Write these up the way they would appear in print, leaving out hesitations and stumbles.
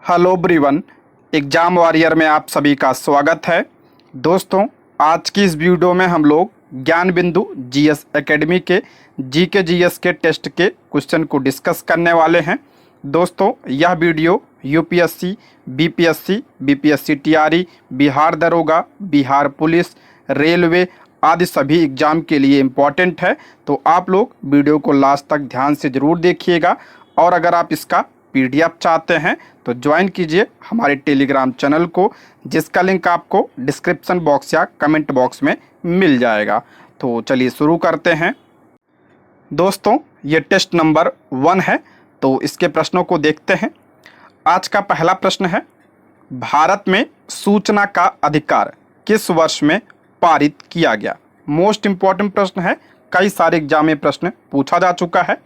Hello everyone, exam warrior में आप सभी का स्वागत है। दोस्तों, आज की इस वीडियो में हम लोग ज्ञान बिंदु जीएस एकेडमी के जीके जीएस के टेस्ट के क्वेश्चन को डिस्कस करने वाले हैं। दोस्तों, यह video UPSC, BPSC, BPSC TRE, Bihar दरोगा, बिहार पुलिस, रेलवे आदि सभी एग्जाम के लिए इम्पॉर्टेंट है। तो आप लोग वीडियो को लास्ट तक ध्यान से ज़रूर देखिएगा। और अगर आप इसका पीडीएफ चाहते हैं तो ज्वाइन कीजिए हमारे टेलीग्राम चैनल को, जिसका लिंक आपको डिस्क्रिप्शन बॉक्स या कमेंट बॉक्स में मिल जाएगा। तो चलिए शुरू करते हैं। दोस्तों, ये टेस्ट नंबर 1 है, तो इसके प्रश्नों को देखते हैं। आज का पहला प्रश्न है, भारत में सूचना का अधिकार किस वर्ष में पारित किया गया। मोस्ट इंपॉर्टेंट प्रश्न है, कई सारे एग्जाम में प्रश्न पूछा जा चुका है।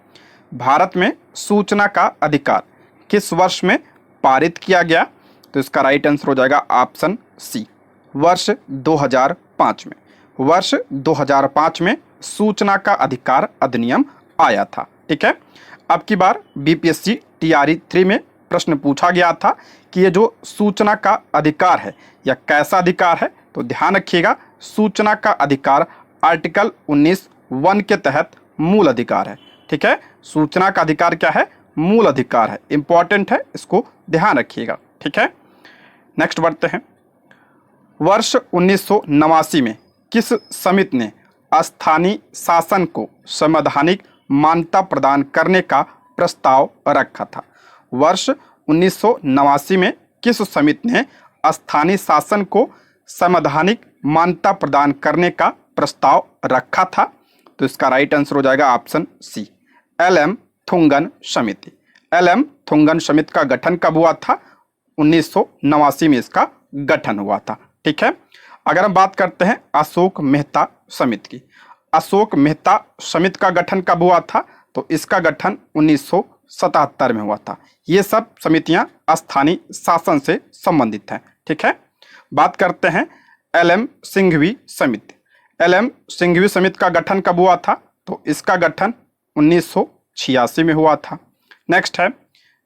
भारत में सूचना का अधिकार किस वर्ष में पारित किया गया, तो इसका राइट आंसर हो जाएगा ऑप्शन सी, वर्ष 2005 में। वर्ष 2005 में सूचना का अधिकार अधिनियम आया था। ठीक है। अब की बार बीपीएससी टीआरई 3 में प्रश्न पूछा गया था कि ये जो सूचना का अधिकार है या कैसा अधिकार है, तो ध्यान रखिएगा, सूचना का अधिकार आर्टिकल 19(1) के तहत मूल अधिकार है। ठीक है, सूचना का अधिकार क्या है? मूल अधिकार है। इंपॉर्टेंट है, इसको ध्यान रखिएगा। ठीक है, नेक्स्ट बढ़ते हैं। वर्ष 1989 में किस समिति ने स्थानीय शासन को संवैधानिक मान्यता प्रदान करने का प्रस्ताव रखा था? वर्ष 1989 में किस समिति ने स्थानीय शासन को संवैधानिक मान्यता प्रदान करने का प्रस्ताव रखा था? तो इसका राइट आंसर हो जाएगा ऑप्शन सी, एल.एम. थुंगन समिति। एल.एम. थुंगन समिति का गठन कब हुआ था? 1989 में इसका गठन हुआ था। ठीक है। अगर हम बात करते हैं अशोक मेहता समिति की, अशोक मेहता समिति का गठन कब हुआ था? तो इसका गठन 1977 में हुआ था। ये सब समितियां स्थानीय शासन से संबंधित हैं। ठीक है। बात करते हैं एल.एम. सिंघवी समिति। एल.एम. सिंघवी समिति का गठन कब हुआ था? तो इसका गठन 1986 में हुआ था। नेक्स्ट है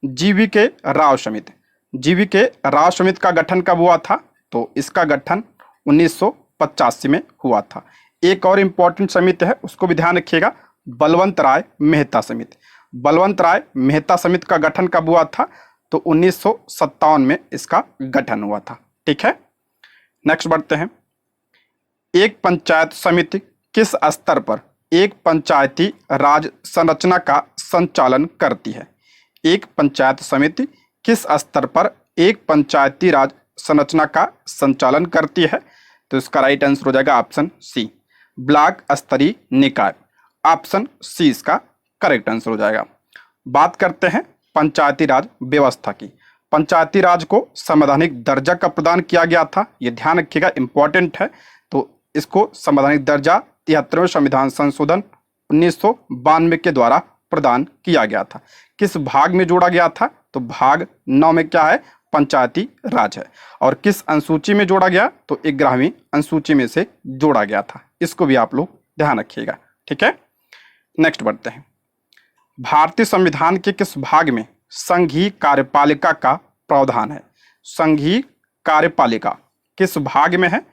जी.वी.के. राव समिति। जी.वी.के. राव समिति का गठन कब हुआ था? तो इसका गठन 1985 में हुआ था। एक और इम्पोर्टेंट समिति है, उसको भी ध्यान रखिएगा, बलवंत राय मेहता समिति। बलवंत राय मेहता समिति का गठन कब हुआ था? तो 1957 में इसका गठन हुआ था। ठीक है। नेक्स्ट बढ़ते हैं। एक पंचायत समिति किस स्तर पर एक पंचायती राज संरचना का संचालन करती है? एक पंचायत समिति किस स्तर पर एक पंचायती राज संरचना का संचालन करती है? तो इसका राइट आंसर हो जाएगा ऑप्शन सी, ब्लॉक स्तरीय निकाय। ऑप्शन सी इसका करेक्ट आंसर हो जाएगा। बात करते हैं पंचायती राज व्यवस्था की। पंचायती राज को संवैधानिक दर्जा का प्रदान किया गया था, ये ध्यान रखिएगा, इंपॉर्टेंट है। तो इसको संवैधानिक दर्जा 73वें संविधान संशोधन 1992 के द्वारा प्रदान किया गया था। किस भाग में जोड़ा गया था? तो भाग 9 में क्या है? पंचायती राज है। और किस अनुसूची में जोड़ा गया? तो 11वीं अनुसूची में से जोड़ा गया था। इसको भी आप लोग ध्यान रखिएगा। ठीक है। नेक्स्ट बढ़ते हैं। भारतीय संविधान के किस भाग में संघीय कार्यपालिका का प्रावधान है? संघीय कार्यपालिका किस भाग में है?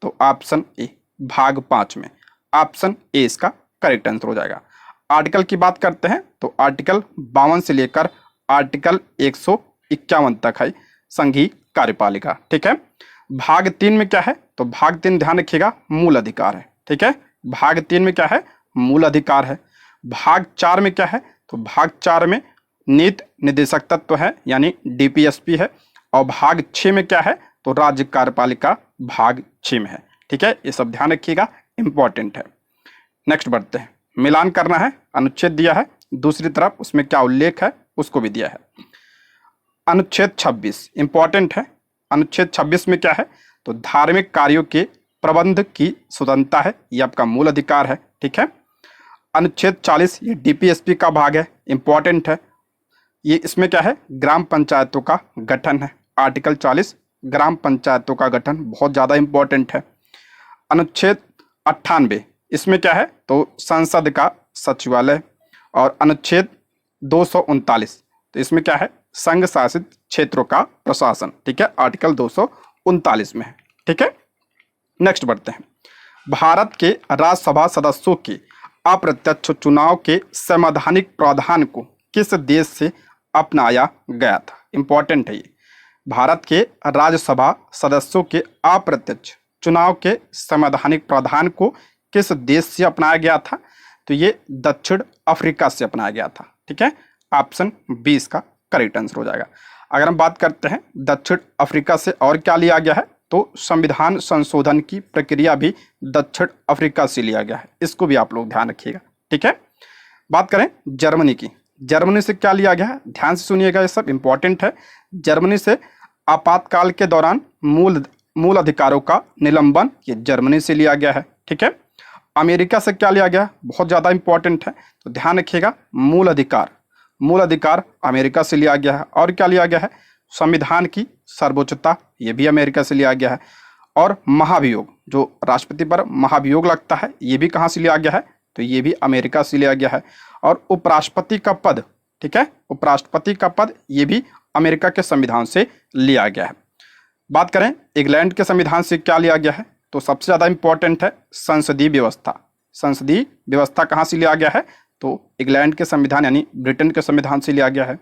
तो ऑप्शन ए, भाग 5 में। ऑप्शन ए इसका करेक्ट आंसर हो जाएगा। आर्टिकल की बात करते हैं तो आर्टिकल 52 से लेकर आर्टिकल 151 तक है संघीय कार्यपालिका। ठीक है। भाग 3 में क्या है? तो भाग 3 ध्यान रखिएगा, मूल अधिकार है। ठीक है। भाग 3 में क्या है? मूल अधिकार है। भाग 4 में क्या है? तो भाग 4 में नीति निदेशक तत्व है, यानी डीपीएसपी है। और भाग 6 में क्या है? तो राज्य कार्यपालिका भाग 6 में है। ठीक है, ये सब ध्यान रखिएगा, इंपॉर्टेंट है। नेक्स्ट बढ़ते हैं। मिलान करना है, अनुच्छेद दिया है, दूसरी तरफ उसमें क्या उल्लेख है उसको भी दिया है। अनुच्छेद 26 इंपॉर्टेंट है। अनुच्छेद 26 में क्या है? तो धार्मिक कार्यों के प्रबंध की स्वतंत्रता है, ये आपका मूल अधिकार है। ठीक है। अनुच्छेद 40 ये डीपीएसपी का भाग है, इंपॉर्टेंट है। ये इसमें क्या है? ग्राम पंचायतों का गठन है। आर्टिकल 40 ग्राम पंचायतों का गठन बहुत ज़्यादा इंपॉर्टेंट है। अनुच्छेद 98 इसमें क्या है? तो संसद का सचिवालय। और अनुच्छेद 239 तो इसमें क्या है? संघ शासित क्षेत्रों का प्रशासन, ठीक है, आर्टिकल 239 में है, ठीक है। नेक्स्ट बढ़ते हैं। भारत के राज्यसभा सदस्यों के अप्रत्यक्ष चुनाव के संवैधानिक प्रावधान को किस देश से अपनाया गया था? इंपॉर्टेंट है ये। भारत के राज्यसभा सदस्यों के अप्रत्यक्ष चुनाव के संवैधानिक प्रावधान को किस देश से अपनाया गया था? तो ये दक्षिण अफ्रीका से अपनाया गया था, ठीक है। ऑप्शन बी इसका करेक्ट आंसर हो जाएगा। अगर हम बात करते हैं दक्षिण अफ्रीका से और क्या लिया गया है, तो संविधान संशोधन की प्रक्रिया भी दक्षिण अफ्रीका से लिया गया है, इसको भी आप लोग ध्यान रखिएगा, ठीक है। बात करें जर्मनी की, जर्मनी से क्या लिया गया है, ध्यान से सुनिएगा, ये सब इंपॉर्टेंट है। जर्मनी से आपातकाल के दौरान मूल अधिकारों का निलंबन, ये जर्मनी से लिया गया है, ठीक है। अमेरिका से क्या लिया गया, बहुत ज़्यादा इंपॉर्टेंट है, तो ध्यान रखिएगा, मूल अधिकार अमेरिका से लिया गया है। और क्या लिया गया है, संविधान की सर्वोच्चता, ये भी अमेरिका से लिया गया है। और महाभियोग, जो राष्ट्रपति पर महाभियोग लगता है, ये भी कहाँ से लिया गया है, तो ये भी अमेरिका से लिया गया है। और उपराष्ट्रपति का पद, ठीक है, उपराष्ट्रपति का पद, ये भी अमेरिका के संविधान से लिया गया है। बात करें इंग्लैंड के संविधान से क्या लिया गया है, तो सबसे ज़्यादा इंपॉर्टेंट है संसदीय व्यवस्था। संसदीय व्यवस्था कहाँ से लिया गया है, तो इंग्लैंड के संविधान यानी ब्रिटेन के संविधान से लिया गया है।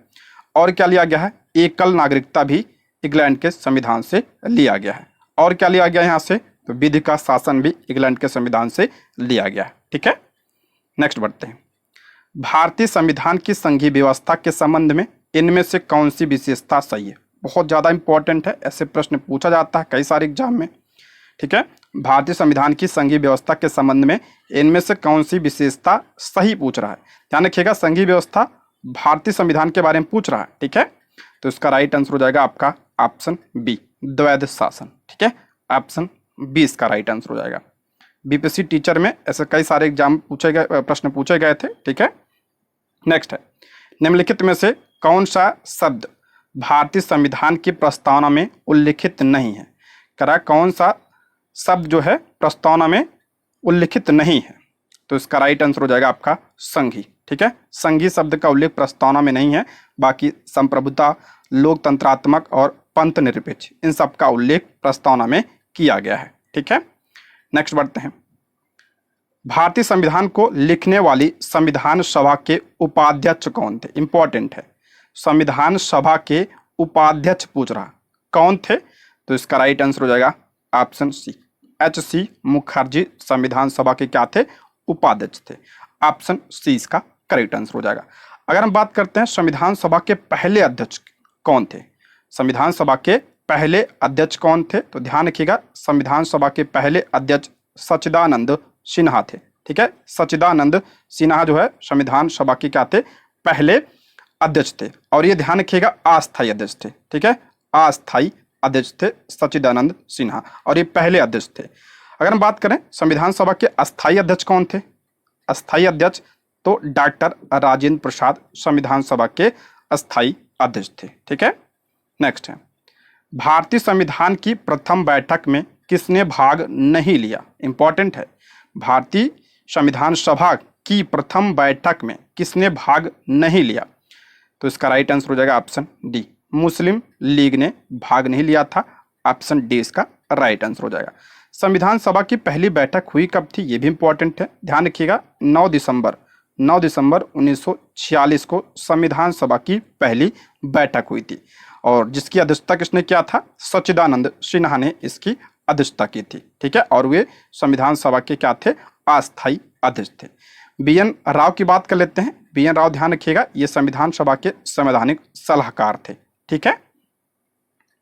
और क्या लिया गया है, एकल नागरिकता भी इंग्लैंड के संविधान से लिया गया है। और क्या लिया गया यहाँ से, तो विधि का शासन भी इंग्लैंड के संविधान से लिया गया है, ठीक है। नेक्स्ट बढ़ते हैं। भारतीय संविधान की संघीय व्यवस्था के संबंध में इनमें से कौन सी विशेषता सही है? बहुत ज़्यादा इंपॉर्टेंट है, ऐसे प्रश्न पूछा जाता है कई सारे एग्जाम में, ठीक है। भारतीय संविधान की संघीय व्यवस्था के संबंध में इनमें से कौन सी विशेषता सही पूछ रहा है। ध्यान रखिएगा, संघीय व्यवस्था भारतीय संविधान के बारे में पूछ रहा है, ठीक है। तो इसका राइट आंसर हो जाएगा आपका ऑप्शन बी, द्वैध शासन, ठीक है। ऑप्शन बी इसका राइट आंसर हो जाएगा। बीपीएससी टीचर में ऐसे कई सारे एग्जाम प्रश्न पूछे गए थे, ठीक है। नेक्स्ट है, निम्नलिखित में से कौन सा शब्द भारतीय संविधान की प्रस्तावना में उल्लिखित नहीं है? करा कौन सा शब्द जो है प्रस्तावना में उल्लिखित नहीं है, तो इसका राइट आंसर हो जाएगा आपका संघी, ठीक है। संघी शब्द का उल्लेख प्रस्तावना में नहीं है, बाकी संप्रभुता, लोकतंत्रात्मक और पंथ निरपेक्ष, इन सब का उल्लेख प्रस्तावना में किया गया है, ठीक है। नेक्स्ट बढ़ते हैं। भारतीय संविधान को लिखने वाली संविधान सभा के उपाध्यक्ष कौन थे? इंपॉर्टेंट है, संविधान सभा के उपाध्यक्ष पूछ रहा, कौन थे? तो इसका राइट आंसर हो जाएगा ऑप्शन सी, एच.सी. मुखर्जी संविधान सभा के क्या थे? उपाध्यक्ष थे। ऑप्शन सी इसका करेक्ट आंसर हो जाएगा। अगर हम बात करते हैं संविधान सभा के पहले अध्यक्ष कौन थे, संविधान सभा के पहले अध्यक्ष कौन थे, तो ध्यान रखिएगा, संविधान सभा के पहले अध्यक्ष सच्चिदानंद सिन्हा थे, ठीक है। सच्चिदानंद सिन्हा जो है संविधान सभा के क्या थे? पहले अध्यक्ष थे। और ये ध्यान रखिएगा अस्थायी अध्यक्ष थे, ठीक है, अस्थायी अध्यक्ष थे सच्चिदानंद सिन्हा, और ये पहले अध्यक्ष थे। अगर हम बात करें संविधान सभा के अस्थायी अध्यक्ष कौन थे, अस्थायी अध्यक्ष तो डॉक्टर राजेंद्र प्रसाद संविधान सभा के अस्थायी अध्यक्ष थे, ठीक है। नेक्स्ट है, भारतीय संविधान की प्रथम बैठक में किसने भाग नहीं लिया? इंपॉर्टेंट है, भारतीय संविधान सभा की प्रथम बैठक में किसने भाग नहीं लिया? तो इसका राइट आंसर हो जाएगा ऑप्शन डी, मुस्लिम लीग ने भाग नहीं लिया था। ऑप्शन डी इसका राइट आंसर हो जाएगा। संविधान सभा की पहली बैठक हुई कब थी? ये भी इंपॉर्टेंट है, ध्यान रखिएगा, 9 दिसंबर 1946 को संविधान सभा की पहली बैठक हुई थी, और जिसकी अध्यक्षता किसने किया था? सच्चिदानंद सिन्हा ने इसकी अध्यक्षता की थी, ठीक है। और वे संविधान सभा के क्या थे? अस्थायी अध्यक्ष थे। बी.एन. राव की बात कर लेते हैं। बी.एन. राव ध्यान रखिएगा, ये संविधान सभा के संवैधानिक सलाहकार थे, ठीक है।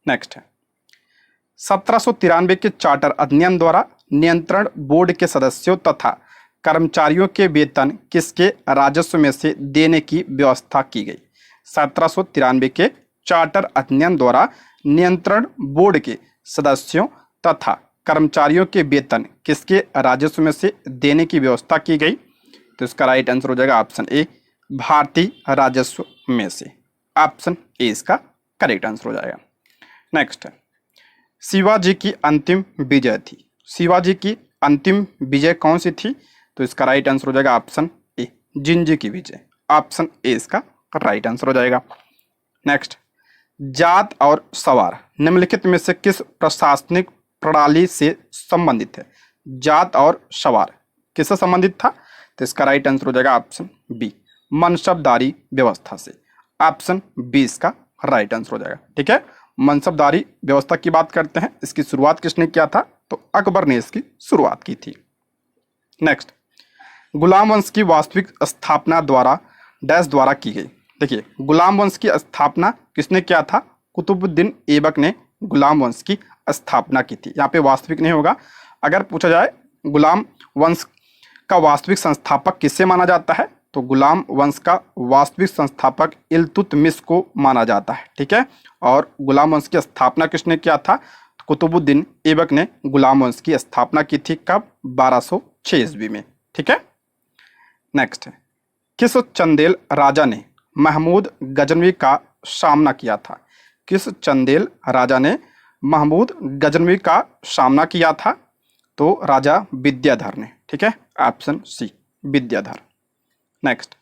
नेक्स्ट है, 1793 के चार्टर अधिनियम द्वारा नियंत्रण बोर्ड के सदस्यों तथा कर्मचारियों के वेतन किसके राजस्व में से देने की व्यवस्था की गई? 1793 के चार्टर अधिनियम द्वारा नियंत्रण बोर्ड के सदस्यों तथा कर्मचारियों के वेतन किसके राजस्व में से देने की व्यवस्था की गई? तो इसका राइट आंसर हो जाएगा ऑप्शन ए, भारतीय राजस्व में से। ऑप्शन ए इसका करेक्ट आंसर हो जाएगा। नेक्स्ट है, शिवाजी की अंतिम विजय थी, शिवाजी की अंतिम विजय कौन सी थी? तो इसका राइट आंसर हो जाएगा ऑप्शन ए, जिंजी की विजय। ऑप्शन ए इसका राइट आंसर हो जाएगा। नेक्स्ट, जात और सवार निम्नलिखित में से किस प्रशासनिक प्रणाली से संबंधित है? जात और सवार किससे संबंधित था? तो इसका राइट आंसर हो जाएगा ऑप्शन बी, मनसबदारी व्यवस्था से। ऑप्शन बी इसका राइट आंसर हो जाएगा। ठीक है, मनसबदारी व्यवस्था की बात करते हैं। इसकी शुरुआत किसने किया था? तो अकबर ने इसकी शुरुआत की थी। नेक्स्ट, गुलाम वंश की वास्तविक स्थापना द्वारा डैश द्वारा की गई। देखिए, गुलाम वंश की स्थापना किसने किया था? कुतुबुद्दीन ऐबक ने गुलाम वंश की स्थापना की थी। यहाँ पे वास्तविक नहीं होगा। अगर पूछा जाए गुलाम वंश का वास्तविक संस्थापक किससे माना जाता है, तो गुलाम वंश का वास्तविक संस्थापक इल्तुतमिश को माना जाता है। ठीक है, और गुलाम वंश की स्थापना किसने किया था? कुतुबुद्दीन ऐबक ने गुलाम वंश की स्थापना की थी। कब? 1206 ईस्वी में। ठीक है, नेक्स्ट, किस चंदेल राजा ने महमूद गजनवी का सामना किया था? किस चंदेल राजा ने महमूद गजनवी का सामना किया था? तो राजा विद्याधर ने। ठीक है, ऑप्शन सी विद्याधर। नेक्स्ट,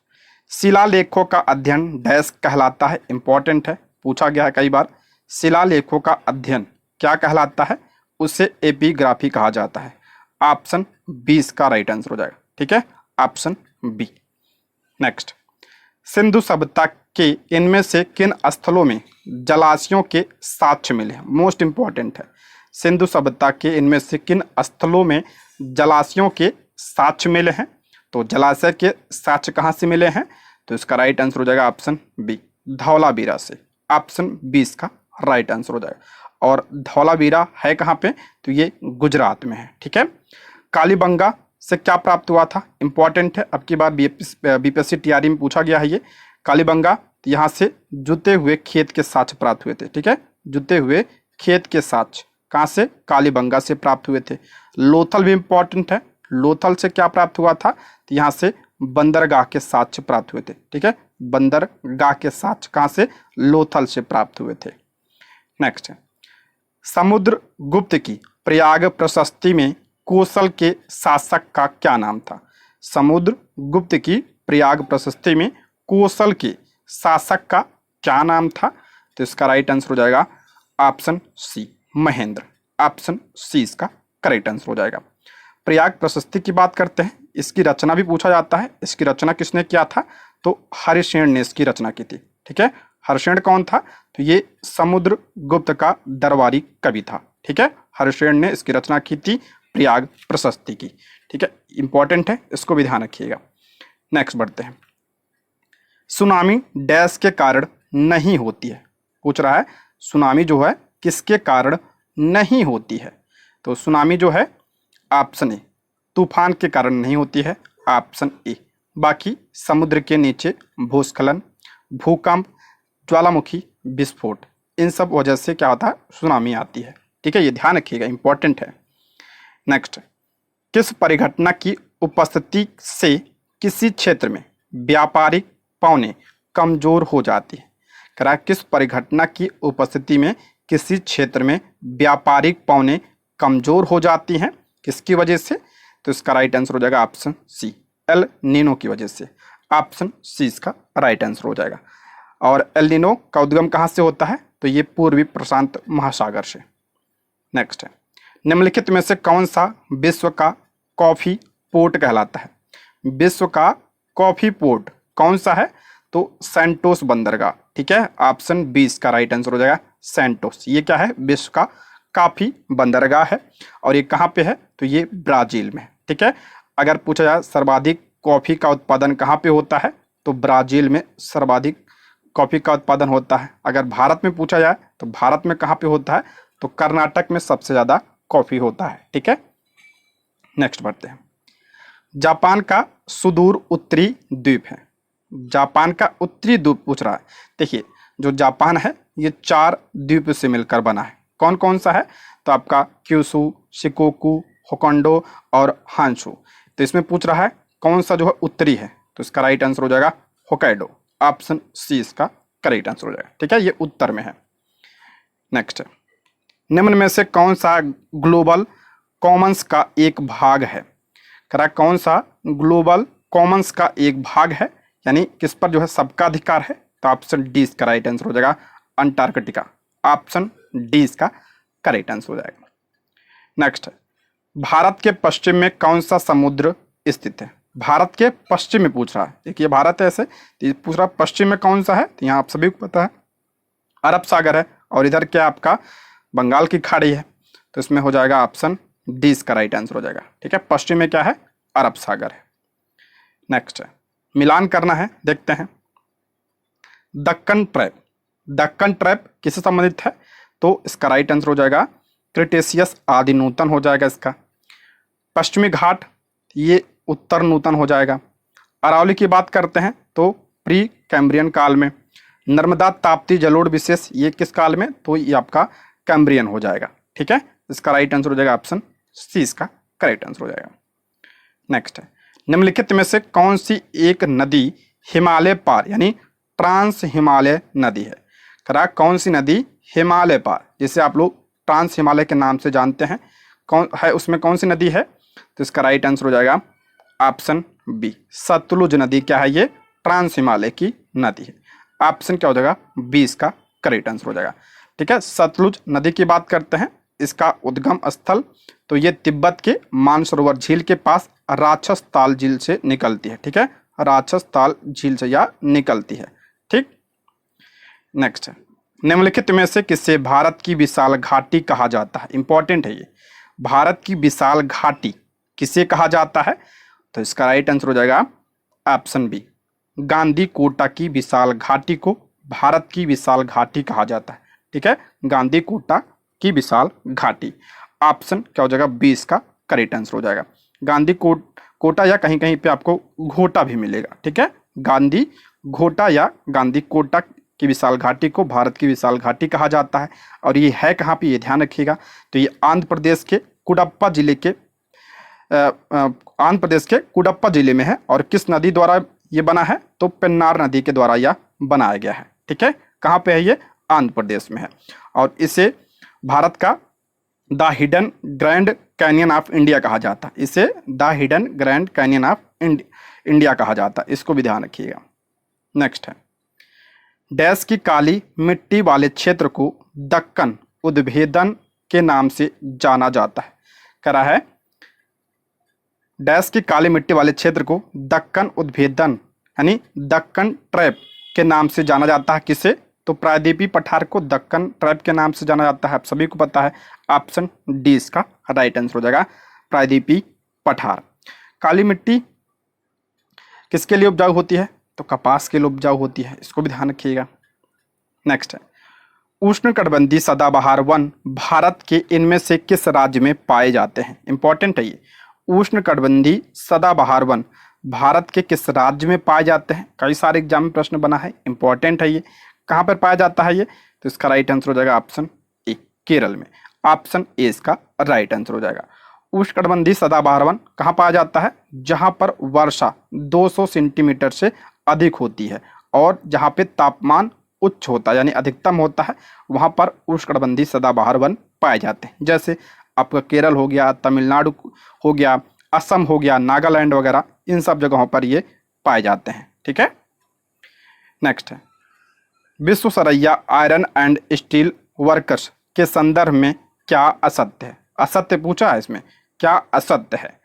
शिलालेखों का अध्ययन डैश कहलाता है? इंपॉर्टेंट है, पूछा गया है कई बार। शिलालेखों का अध्ययन क्या कहलाता है? उसे एपिग्राफी कहा जाता है। ऑप्शन बी इसका राइट आंसर हो जाएगा। ठीक है, ऑप्शन बी। नेक्स्ट, सिंधु सभ्यता के इनमें से किन स्थलों में जलाशयों के साक्ष्य मिले हैं? मोस्ट इंपॉर्टेंट है। सिंधु सभ्यता के इनमें से किन स्थलों में जलाशयों के साक्ष्य मिले हैं? तो जलाशय के साक्ष्य कहाँ से मिले हैं? तो इसका राइट आंसर हो जाएगा ऑप्शन बी, धौलावीरा से। ऑप्शन बी इसका राइट आंसर हो जाएगा। और धौलावीरा है कहाँ पे? तो ये गुजरात में है। ठीक है, कालीबंगा से क्या प्राप्त हुआ था? इंपॉर्टेंट है, अब की बार बीपीएससी टीआरई में पूछा गया है ये। कालीबंगा यहाँ से जुते हुए खेत के साक्ष्य प्राप्त हुए थे। ठीक है, जुते हुए खेत के साक्ष्य कहाँ से? कालीबंगा से प्राप्त हुए थे। लोथल भी इंपॉर्टेंट है। लोथल से क्या प्राप्त हुआ था? तो यहाँ से बंदरगाह के साक्ष्य प्राप्त हुए थे। ठीक है, बंदरगाह के साक्ष्य कहाँ से? लोथल से प्राप्त हुए थे। नेक्स्ट है, समुद्रगुप्त की प्रयाग प्रशस्ति में कौशल के शासक का क्या नाम था? समुद्रगुप्त की प्रयाग प्रशस्ति में कौशल के शासक का क्या नाम था? तो इसका राइट आंसर हो जाएगा option C, Mahendra. Option C इसका करेक्ट आंसर हो जाएगा। प्रयाग प्रशस्ति की बात करते हैं, इसकी रचना भी पूछा जाता है। इसकी रचना किसने किया था? तो हरिशेन ने इसकी रचना की थी। ठीक है, हरिशेन कौन था? तो ये समुद्रगुप्त का दरबारी कवि था। ठीक है, हरिशेन ने इसकी रचना की थी प्रयाग प्रशस्ति की। ठीक है, इंपॉर्टेंट है, इसको भी ध्यान रखिएगा। नेक्स्ट बढ़ते हैं, सुनामी डैश के कारण नहीं होती है? पूछ रहा है सुनामी जो है किसके कारण नहीं होती है? तो सुनामी जो है ऑप्शन ए, तूफान के कारण नहीं होती है। ऑप्शन ए, बाकी समुद्र के नीचे भूस्खलन, भूकंप, ज्वालामुखी विस्फोट, इन सब वजह से क्या होता है? सुनामी आती है। ठीक है, ये ध्यान रखिएगा, इंपॉर्टेंट है। नेक्स्ट, किस परिघटना की उपस्थिति से किसी क्षेत्र में व्यापारिक पौने कमजोर हो जाती है? कह रहा है किस परिघटना की उपस्थिति में किसी क्षेत्र में व्यापारिक पौने कमजोर हो जाती हैं? किसकी वजह से? तो इसका राइट आंसर हो जाएगा ऑप्शन सी, एल नीनो की वजह से। ऑप्शन सी इसका राइट आंसर हो जाएगा। और एल नीनो का उद्गम कहाँ से होता है? तो ये पूर्वी प्रशांत महासागर से। नेक्स्ट है, निम्नलिखित में से कौन सा विश्व का कॉफी पोर्ट कहलाता है? विश्व का कॉफी पोर्ट कौन सा है? तो सैंटोस बंदरगाह। ठीक है, ऑप्शन बी इसका राइट आंसर हो जाएगा, सैंटोस। ये क्या है? विश्व का काफी बंदरगाह है। और ये कहाँ पे है? तो ये ब्राजील में। ठीक है, अगर पूछा जाए सर्वाधिक कॉफी का उत्पादन कहाँ पे होता है? तो ब्राजील में सर्वाधिक कॉफी का उत्पादन होता है। अगर भारत में पूछा जाए तो भारत में कहाँ पे होता है? तो कर्नाटक में सबसे ज्यादा कॉफी होता है। ठीक है, नेक्स्ट बढ़ते हैं, जापान का सुदूर उत्तरी द्वीप है। जापान का उत्तरी द्वीप पूछ रहा है। देखिए, जो जापान है ये 4 द्वीप से मिलकर बना है। कौन कौन सा है? तो आपका क्यूशू, शिकोकू, होकांडो और हांशू। तो इसमें पूछ रहा है कौन सा जो है उत्तरी है? तो इसका राइट आंसर हो जाएगा होकाइडो। ऑप्शन सी इसका करेक्ट आंसर हो जाएगा। ठीक है, ये उत्तर में है। नेक्स्ट, निम्न में से कौन सा ग्लोबल कॉमन्स का एक भाग है? कह रहा कौन सा ग्लोबल कॉमन्स का एक भाग है, यानी किस पर जो है सबका अधिकार है? तो ऑप्शन डी इसका राइट आंसर हो जाएगा, अंटार्कटिका। ऑप्शन डी इसका करेक्ट आंसर हो जाएगा। नेक्स्ट है, भारत के पश्चिम में कौन सा समुद्र स्थित है? भारत के पश्चिम में पूछ रहा है। देखिए भारत है ऐसे, तो पूछ रहा पश्चिम में कौन सा है, तो यहाँ आप सभी को पता है अरब सागर है, और इधर क्या आपका बंगाल की खाड़ी है, तो इसमें हो जाएगा ऑप्शन डी इसका राइट आंसर हो जाएगा। ठीक है, पश्चिम में क्या है, अरब सागर है। नेक्स्ट है, मिलान करना है, देखते हैं। दक्कन ट्रैप, दक्कन ट्रैप किससे संबंधित है? तो इसका राइट आंसर हो जाएगा क्रिटेशियस आदि नूतन हो जाएगा इसका। पश्चिमी घाट ये उत्तर नूतन हो जाएगा। अरावली की बात करते हैं तो प्री कैम्ब्रियन काल में। नर्मदा ताप्ती जलोढ़ विशेष ये किस काल में? तो ये आपका कैम्ब्रियन हो जाएगा। ठीक है, इसका राइट आंसर हो जाएगा ऑप्शन सी इसका करेक्ट आंसर हो जाएगा। नेक्स्ट है, निम्नलिखित में से कौन सी एक नदी हिमालय पार यानी ट्रांस हिमालय नदी है? करा कौन सी नदी हिमालय पार, जिसे आप लोग ट्रांस हिमालय के नाम से जानते हैं, कौन है उसमें कौन सी नदी है? तो इसका राइट आंसर हो जाएगा ऑप्शन बी, सतलुज नदी। क्या है ये? ट्रांस हिमालय की नदी है। ऑप्शन क्या हो जाएगा? बी इसका करेक्ट आंसर हो जाएगा। ठीक है, सतलुज नदी की बात करते हैं, इसका उद्गम स्थल तो ये तिब्बत के मानसरोवर झील के पास राक्षस ताल झील से निकलती है। ठीक है, राक्षस ताल झील से यह निकलती है। ठीक, नेक्स्ट है, निम्नलिखित में से किसे भारत की विशाल घाटी कहा जाता है? इंपॉर्टेंट है ये, भारत की विशाल घाटी किसे कहा जाता है? तो इसका राइट आंसर हो जाएगा ऑप्शन बी, गांधी कोटा की विशाल घाटी को भारत की विशाल घाटी कहा जाता है। ठीक है, गांधी कोटा की विशाल घाटी। ऑप्शन क्या हो जाएगा? बी इसका करेक्ट आंसर हो जाएगा। गांधी कोटा या कहीं कहीं पे आपको घोटा भी मिलेगा। ठीक है, गांधी घोटा या गांधी कोटा की विशाल घाटी को भारत की विशाल घाटी कहा जाता है। और ये है कहाँ पे, ये ध्यान रखिएगा। तो ये आंध्र प्रदेश के कुडप्पा जिले के आंध्र प्रदेश के कुडप्पा जिले में है। और किस नदी द्वारा ये बना है? तो पेन्नार नदी के द्वारा यह बनाया गया है। ठीक है, कहाँ पे है ये? आंध्र प्रदेश में है। और इसे भारत का the hidden grand canyon of India कहा जाता है। इसे the hidden grand canyon of India कहा जाता है, इसको भी ध्यान रखिएगा। नेक्स्ट है, डैश की काली मिट्टी वाले क्षेत्र को दक्कन उद्भेदन के नाम से जाना जाता है। करा है, डैश की काली मिट्टी वाले क्षेत्र को दक्कन उद्भेदन यानी दक्कन ट्रैप के नाम से जाना जाता है। किसे? तो प्रायद्वीपीय पठार को दक्कन ट्रैप के नाम से जाना जाता है, आप सभी को पता है। ऑप्शन डी इसका राइट आंसर हो जाएगा, प्रायद्वीपीय पठार। काली मिट्टी किसके लिए उपजाऊ होती है? तो कपास के लिए उपजाऊ होती है, इसको भी ध्यान रखिएगा। नेक्स्ट है, उष्णकटिबंधीय सदाबहार वन भारत के इनमें से किस राज्य में पाए जाते हैं? इंपॉर्टेंट है ये, उष्णकटिबंधीय सदाबहार वन भारत के किस राज्य में पाए जाते हैं? कई सारे एग्जाम में प्रश्न बना है, इंपॉर्टेंट है ये। कहाँ पर पाया जाता है ये? तो इसका राइट आंसर हो जाएगा ऑप्शन ए, केरल में। ऑप्शन ए इसका राइट आंसर हो जाएगा। उष्णकटिबंधीय सदाबहार वन कहाँ पाया जाता है? जहाँ पर वर्षा 200 सेंटीमीटर से अधिक होती है और जहाँ पे तापमान उच्च होता है यानी अधिकतम होता है, वहाँ पर उष्णकटिबंधीय सदाबहार वन पाए जाते हैं। जैसे आपका केरल हो गया, तमिलनाडु हो गया, असम हो गया, नागालैंड वगैरह, इन सब जगहों पर ये पाए जाते हैं। ठीक है, नेक्स्ट है, विश्व Saraiya iron and steel workers के संदर्भ में क्या असत्य है? असत्य पूछा है, इसमें क्या असत्य है?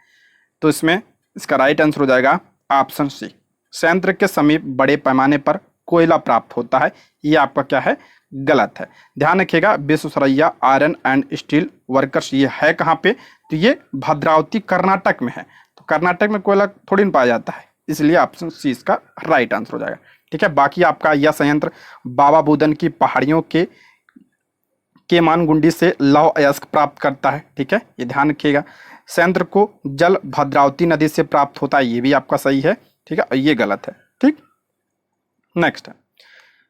तो इसमें इसका राइट आंसर हो जाएगा ऑप्शन सी, संयंत्र के समीप बड़े पैमाने पर कोयला प्राप्त होता है। ये आपका क्या है? गलत है। ध्यान रखिएगा, विश्व Saraiya iron and steel workers ये है कहाँ पे? तो ये भद्रावती कर्नाटक में है। तो कर्नाटक में कोयला थोड़ी ना पाया जाता है, इसलिए ऑप्शन सी इसका राइट आंसर हो जाएगा। ठीक है, बाकी आपका यह संयंत्र बाबा बुदन की पहाड़ियों के मानगुंडी से लौह अयस्क प्राप्त करता है। ठीक है, ये ध्यान रखिएगा। संयंत्र को जल भद्रावती नदी से प्राप्त होता है, ये भी आपका सही है। ठीक है, ये गलत है। ठीक, नेक्स्ट है,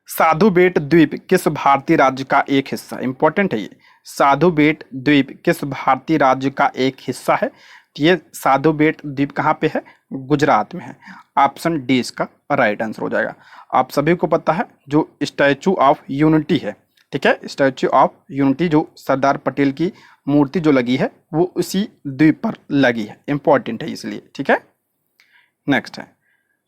साधु बेट द्वीप किस भारतीय राज्य का एक हिस्सा? इंपॉर्टेंट है ये, साधु बेट द्वीप किस भारतीय राज्य का एक हिस्सा है? ये साधु बेट द्वीप कहाँ पे है? गुजरात में है। ऑप्शन डी इसका राइट आंसर हो जाएगा। आप सभी को पता है जो स्टैचू ऑफ यूनिटी है, ठीक है, स्टैचू ऑफ यूनिटी जो सरदार पटेल की मूर्ति जो लगी है वो उसी द्वीप पर लगी है, इंपॉर्टेंट है इसलिए। ठीक है, नेक्स्ट है,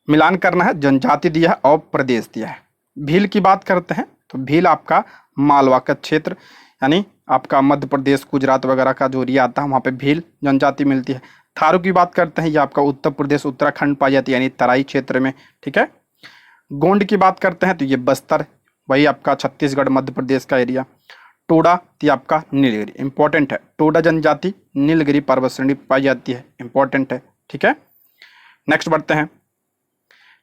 मिलान करना है, जनजाति दिया है और प्रदेश दिया है। भील की बात करते हैं तो भील आपका मालवा का क्षेत्र, यानी आपका मध्य प्रदेश गुजरात वगैरह का जो एरिया आता है वहाँ पे भील जनजाति मिलती है। थारू की बात करते हैं, ये आपका उत्तर प्रदेश उत्तराखंड पाई जाती है, यानी तराई क्षेत्र में। ठीक है। गोंड की बात करते हैं तो ये बस्तर, वही आपका छत्तीसगढ़ मध्य प्रदेश का एरिया। टोडा तो ये आपका नीलगिरी, इंपॉर्टेंट है। टोडा जनजाति नीलगिरी पर्वत श्रेणी पाई जाती है, इंपॉर्टेंट है। ठीक है। नेक्स्ट बढ़ते हैं।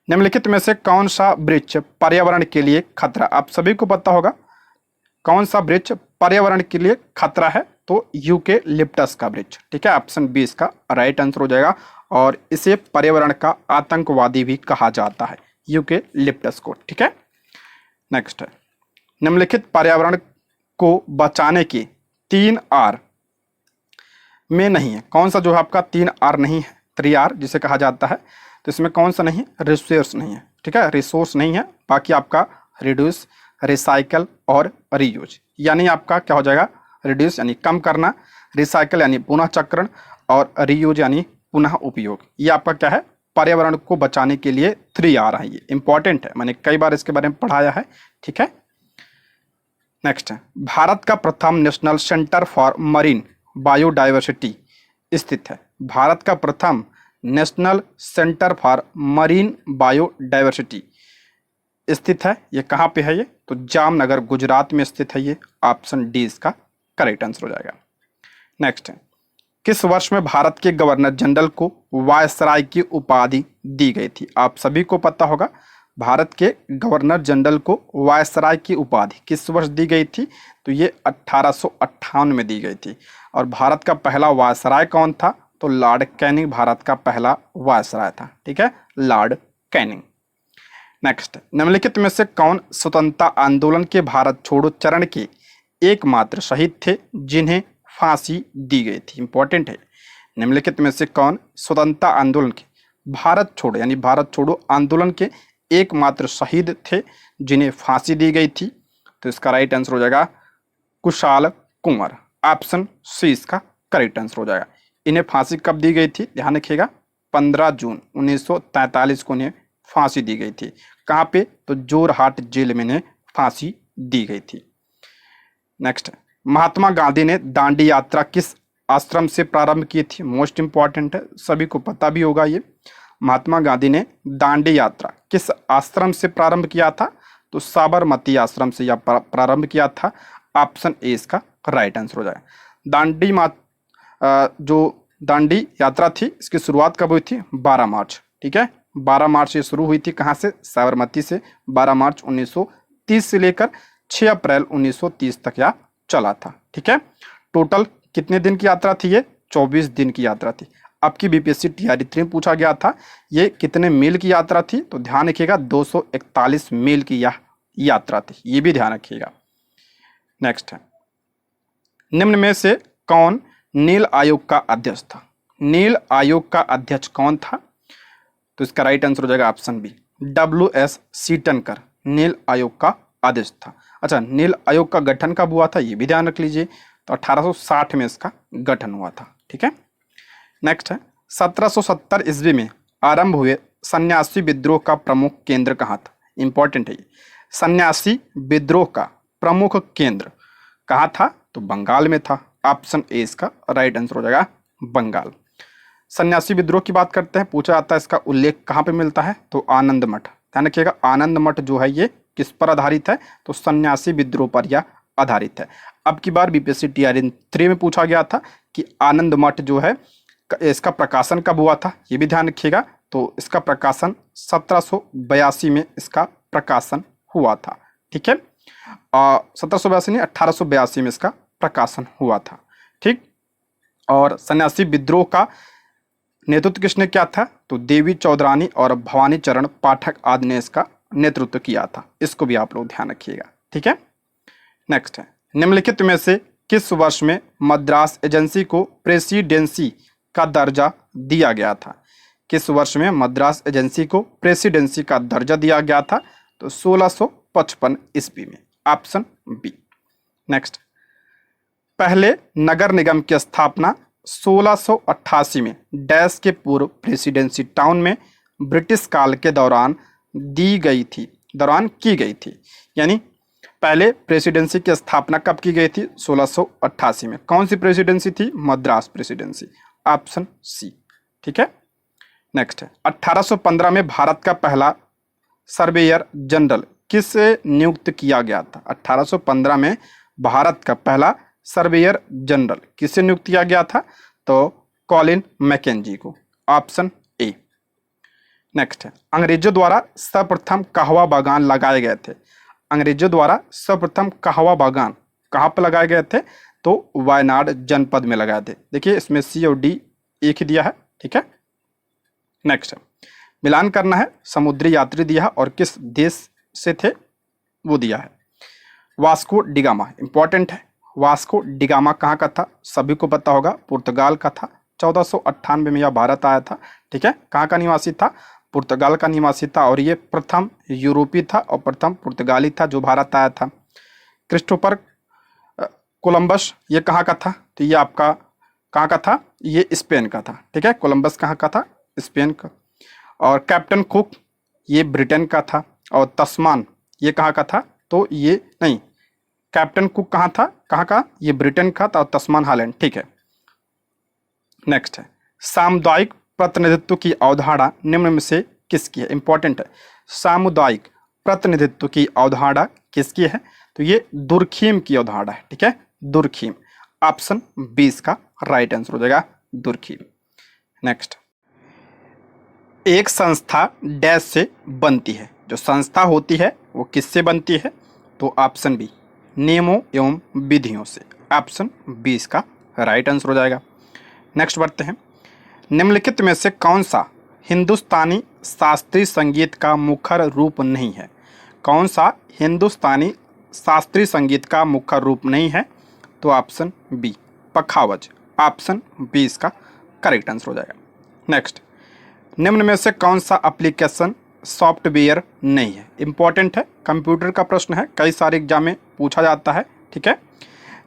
निम्नलिखित में से कौन सा वृक्ष पर्यावरण के लिए खतरा? आप सभी को पता होगा कौन सा वृक्ष पर्यावरण के लिए खतरा है, तो यूकेलिप्टस का वृक्ष। ठीक है, ऑप्शन बी इसका राइट आंसर हो जाएगा। और इसे पर्यावरण का आतंकवादी भी कहा जाता है, यूकेलिप्टस को। ठीक है। नेक्स्ट है, निम्नलिखित पर्यावरण को बचाने के 3 आर में नहीं है, कौन सा जो है आपका 3 आर नहीं है, 3 आर जिसे कहा जाता है, तो इसमें कौन सा नहीं है? रिसोर्स नहीं है। ठीक है, रिसोर्स नहीं है। बाकी आपका रिड्यूस, रिसाइकल और रीयूज, यानी आपका क्या हो जाएगा? रिड्यूस यानी कम करना, रिसाइकल यानी पुनः चक्रण, और रीयूज यानी पुनः उपयोग। ये आपका क्या है? पर्यावरण को बचाने के लिए 3 आर है। ये इंपॉर्टेंट है, मैंने कई बार इसके बारे में पढ़ाया है। ठीक है। नेक्स्ट है, भारत का प्रथम national centre for marine biodiversity स्थित है। भारत का प्रथम national centre for marine biodiversity स्थित है, ये कहाँ पे है? ये तो जामनगर गुजरात में स्थित है। ये ऑप्शन डी इसका करेक्ट आंसर हो जाएगा। नेक्स्ट है, किस वर्ष में भारत के गवर्नर जनरल को वायसराय की उपाधि दी गई थी? आप सभी को पता होगा भारत के गवर्नर जनरल को वायसराय की उपाधि किस वर्ष दी गई थी? तो ये 1858 में दी गई थी। और भारत का पहला वायसराय कौन था? तो लॉर्ड कैनिंग भारत का पहला वायसराय था। ठीक है, लॉर्ड कैनिंग। नेक्स्ट, निम्नलिखित में से कौन स्वतंत्रता आंदोलन के भारत छोड़ो चरण के एकमात्र शहीद थे जिन्हें फांसी दी गई थी? इंपॉर्टेंट है। निम्नलिखित में से कौन स्वतंत्रता आंदोलन के भारत छोड़ो यानी भारत छोड़ो आंदोलन के एकमात्र शहीद थे जिन्हें फांसी दी गई थी? तो इसका राइट आंसर हो जाएगा कुशाल कुंवर। ऑप्शन सी इसका करेक्ट आंसर हो जाएगा। इन्हें फांसी कब दी गई थी? ध्यान रखिएगा, 15 जून 1943 को इन्हें फांसी दी गई थी। कहाँ पे? तो जोरहाट जेल में इन्हें फांसी दी गई थी। नेक्स्ट, महात्मा गांधी ने दांडी यात्रा किस आश्रम से प्रारंभ की थी? मोस्ट इंपॉर्टेंट है, सभी को पता भी होगा ये। महात्मा गांधी ने दांडी यात्रा किस आश्रम से प्रारंभ किया था? तो साबरमती आश्रम से यह प्रारंभ किया था। ऑप्शन ए इसका राइट आंसर हो जाएगा। जो दांडी यात्रा थी इसकी शुरुआत कब हुई थी? 12 मार्च। ठीक है, 12 मार्च ये शुरू हुई थी। कहाँ से? साबरमती से। 12 मार्च 1930 से लेकर 6 अप्रैल 1930 तक यह चला था। ठीक है, टोटल कितने दिन की यात्रा थी? ये 24 दिन की यात्रा थी। आपकी बीपीएससी टीआरई 3 में पूछा गया था ये कितने मील की यात्रा थी? तो ध्यान रखिएगा 241 मील की यह यात्रा थी, ये भी ध्यान रखिएगा। नेक्स्ट है, निम्न में से कौन नील आयोग का अध्यक्ष था? नील आयोग का अध्यक्ष कौन था? तो इसका राइट आंसर हो जाएगा ऑप्शन बी, WS सीटनकर नील आयोग का अध्यक्ष था। अच्छा, नील आयोग का गठन कब हुआ था ये भी ध्यान रख लीजिए। तो 1860 में इसका गठन हुआ था। ठीक है। नेक्स्ट है, 1770 ईस्वी में आरंभ हुए सन्यासी विद्रोह का प्रमुख केंद्र कहाँ था? इंपॉर्टेंट है ये। सन्यासी विद्रोह का प्रमुख केंद्र कहाँ था? तो बंगाल में था। ऑप्शन ए इसका राइट आंसर हो जाएगा, बंगाल। सन्यासी विद्रोह की बात करते हैं, पूछा जाता है इसका उल्लेख कहाँ पे मिलता है? तो आनंद मठ। ध्यान रखिएगा, आनंद मठ जो है ये किस पर आधारित है? तो सन्यासी विद्रोह पर यह आधारित है। अब की बार बीपीएससी टीआरई 3 में पूछा गया था कि आनंद मठ जो है इसका प्रकाशन कब हुआ था, ये भी ध्यान रखिएगा। तो इसका प्रकाशन 1782 में इसका प्रकाशन हुआ था। ठीक है, 1782 नहीं 1882 में इसका प्रकाशन हुआ था। ठीक, और सन्यासी विद्रोह का नेतृत्व किसने किया था? तो देवी चौधरानी और भवानी चरण पाठक आदि ने इसका नेतृत्व किया था। इसको भी आप लोग ध्यान रखिएगा। ठीक है। नेक्स्ट है, निम्नलिखित में से किस वर्ष में मद्रास एजेंसी को प्रेसिडेंसी का दर्जा दिया गया था? किस वर्ष में मद्रास एजेंसी को प्रेसिडेंसी का दर्जा दिया गया था? तो 1655 ईस्वी में। Option B. नेक्स्ट, पहले नगर निगम की स्थापना 1688 में डैश के पूर्व प्रेसिडेंसी टाउन में ब्रिटिश काल के दौरान दी गई थी। दौरान की गई थी। यानी पहले प्रेसिडेंसी की स्थापना कब की गई थी? 1688 में। कौन सी प्रेसिडेंसी थी? Madras presidency, option C. ठीक है, नेक्स्ट है 1815 में भारत का पहला सर्वेयर जनरल किसे नियुक्त किया गया था? 1815 में भारत का पहला सर्वेयर जनरल किसे नियुक्त किया गया था? तो कॉलिन मैकेंजी को, ऑप्शन ए। नेक्स्ट है अंग्रेजों द्वारा सर्वप्रथम कहवा बागान लगाए गए थे। अंग्रेजों द्वारा सर्वप्रथम कहवा बागान कहाँ पर लगाए गए थे? तो वायनाड जनपद में लगाए थे। देखिए इसमें सी और डी एक ही दिया है। ठीक है, नेक्स्ट है मिलान करना है, समुद्री यात्री दिया है और किस देश से थे वो दिया है। वास्को डिगामा इंपॉर्टेंट है। वास्को डिगामा कहाँ का था? सभी को पता होगा, पुर्तगाल का था। 1498 में यह भारत आया था। ठीक है, कहाँ का निवासी था? पुर्तगाल का निवासी था और ये प्रथम यूरोपी था और प्रथम पुर्तगाली था जो भारत आया था। क्रिस्टोफर कोलंबस ये कहाँ का था? तो ये आपका कहाँ का था? ये स्पेन का था। ठीक है, कोलंबस कहाँ का था? स्पेन का। और कैप्टन कुक ये ब्रिटेन का था। और तस्मान ये कहाँ का था? तो ये नहीं, कैप्टन कुक कहाँ था? कहाँ का? ये ब्रिटेन का था और तस्मान हॉलैंड। ठीक है, नेक्स्ट है सामुदायिक प्रतिनिधित्व की अवधारणा निम्न में से किसकी है? इंपॉर्टेंट है, सामुदायिक प्रतिनिधित्व की अवधारणा किसकी है? तो ये दुर्खीम की अवधारणा है। ठीक है, दुर्खीम, ऑप्शन 20 का राइट आंसर हो जाएगा दुर्खीम। नेक्स्ट, एक संस्था डैश से बनती है। जो संस्था होती है वो किससे बनती है? तो ऑप्शन बी, नियमों एवं विधियों से, ऑप्शन 20 का राइट आंसर हो जाएगा। नेक्स्ट बढ़ते हैं, निम्नलिखित में से कौन सा हिंदुस्तानी शास्त्रीय संगीत का मुखर रूप नहीं है? कौन सा हिंदुस्तानी शास्त्रीय संगीत का मुखर रूप नहीं है? तो ऑप्शन बी, पखावज, ऑप्शन 20 का करेक्ट आंसर हो जाएगा। नेक्स्ट, निम्न में से कौन सा एप्लीकेशन सॉफ्टवेयर नहीं है? इंपॉर्टेंट है, कंप्यूटर का प्रश्न है, कई सारे एग्जाम में पूछा जाता है। ठीक है,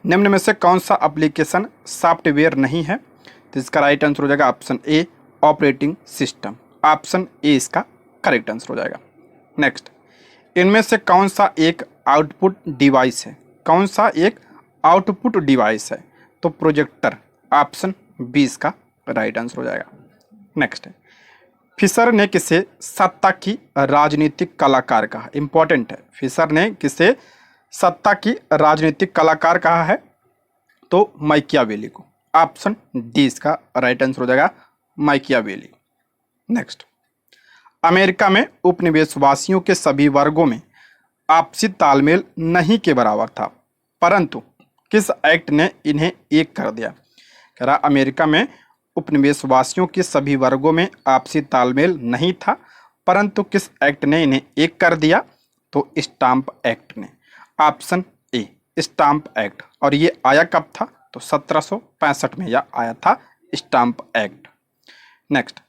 निम्न में से कौन सा एप्लीकेशन सॉफ्टवेयर नहीं है? तो इसका राइट आंसर हो जाएगा option A, operating system, option A इसका करेक्ट आंसर हो जाएगा। नेक्स्ट, इनमें से कौन सा एक आउटपुट डिवाइस है? कौन सा एक आउटपुट डिवाइस है? तो प्रोजेक्टर, ऑप्शन 20 का राइट आंसर हो जाएगा। नेक्स्ट है, फिशर ने किसे सत्ता की राजनीतिक कलाकार कहा? इंपॉर्टेंट है, फिशर ने किसे सत्ता की राजनीतिक कलाकार कहा है? तो मैकियावेली को, ऑप्शन डी इसका राइट आंसर हो जाएगा मैकियावेली। नेक्स्ट, अमेरिका में उपनिवेशवासियों के सभी वर्गों में आपसी तालमेल नहीं के बराबर था, परंतु किस एक्ट ने इन्हें एक कर दिया? कह रहा अमेरिका में उपनिवेशवासियों के सभी वर्गों में आपसी तालमेल नहीं था, परंतु किस एक्ट ने इन्हें एक कर दिया? तो स्टाम्प एक्ट ने, ऑप्शन ए, स्टाम्प एक्ट। और ये आया कब था? तो 1765 में यह आया था स्टाम्प एक्ट। नेक्स्ट,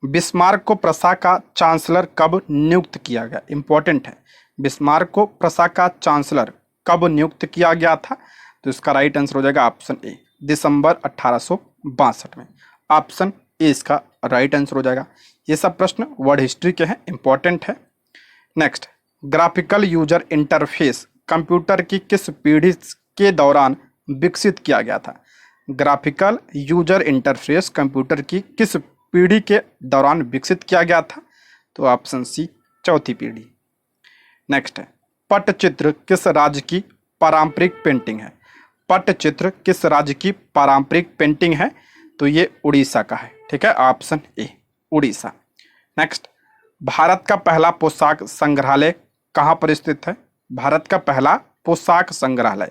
बिस्मार्क को प्रसा का चांसलर कब नियुक्त किया गया? इंपॉर्टेंट है, बिस्मार्क को प्रसा का चांसलर कब नियुक्त किया गया था? तो इसका राइट आंसर हो जाएगा ऑप्शन ए, दिसंबर 1862 में, ऑप्शन ए इसका राइट आंसर हो जाएगा। ये सब प्रश्न वर्ड हिस्ट्री के हैं, इंपॉर्टेंट है। Next, graphical user interface computer की किस पीढ़ी के दौरान विकसित किया गया था? ग्राफिकल यूजर इंटरफेस कंप्यूटर की किस पीढ़ी के दौरान विकसित किया गया था? तो ऑप्शन सी, चौथी पीढ़ी। नेक्स्ट है, पट्टचित्र किस राज्य की पारंपरिक पेंटिंग है? पट्टचित्र किस राज्य की पारंपरिक पेंटिंग है? तो ये उड़ीसा का है। ठीक है, option A, Orissa. Next, Bharat का पहला पोशाक संग्रहालय कहाँ पर स्थित है? भारत का पहला पोशाक संग्रहालय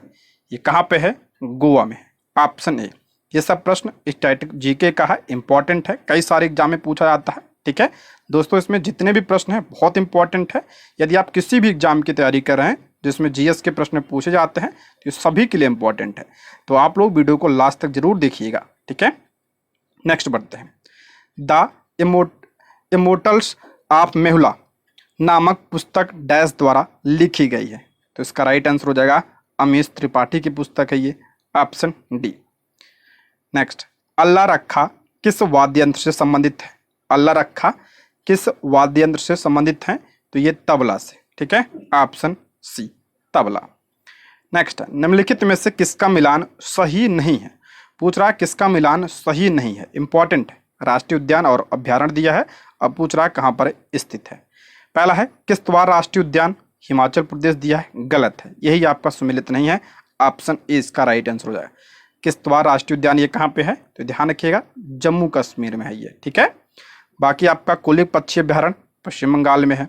ये कहाँ पे है? गोवा में, ऑप्शन ए। ये सब प्रश्न स्टैटिक जीके का है, इंपॉर्टेंट है, कई सारे एग्जाम में पूछा जाता है। ठीक है दोस्तों, इसमें जितने भी प्रश्न हैं बहुत इंपॉर्टेंट है। यदि आप किसी भी एग्जाम की तैयारी कर रहे हैं जिसमें जीएस के प्रश्न पूछे जाते हैं तो ये सभी के लिए इंपॉर्टेंट है, तो आप लोग वीडियो को लास्ट तक जरूर देखिएगा। ठीक है, नेक्स्ट बढ़ते हैं। द इमोर्टल्स ऑफ मेहुला नामक पुस्तक डैश द्वारा लिखी गई है? तो इसका राइट आंसर हो जाएगा अमीश त्रिपाठी की पुस्तक है ये, ऑप्शन डी। नेक्स्ट, अल्लाह रखा किस वाद्य यंत्र से संबंधित है? अल्लाह रखा किस वाद्य यंत्र से संबंधित है? तो ये तबला से, ठीक है, ऑप्शन सी तबला। नेक्स्ट है, निम्नलिखित में से किसका मिलान सही नहीं है? पूछ रहा है किसका मिलान सही नहीं है, इंपॉर्टेंट है। राष्ट्रीय उद्यान और अभ्यारण्य दिया है, अब पूछ रहा है कहाँ पर स्थित है। पहला है किश्तवाड़ राष्ट्रीय उद्यान, हिमाचल प्रदेश दिया है, गलत है, यही आपका सुमेलित नहीं है, ऑप्शन ए इसका राइट आंसर हो जाएगा। किश्तवाड़ राष्ट्रीय उद्यान ये कहाँ पे है, तो ध्यान रखिएगा जम्मू कश्मीर में है ये, ठीक है। बाकी आपका कुलिक पक्षी अभ्यारण्य पश्चिम बंगाल में है,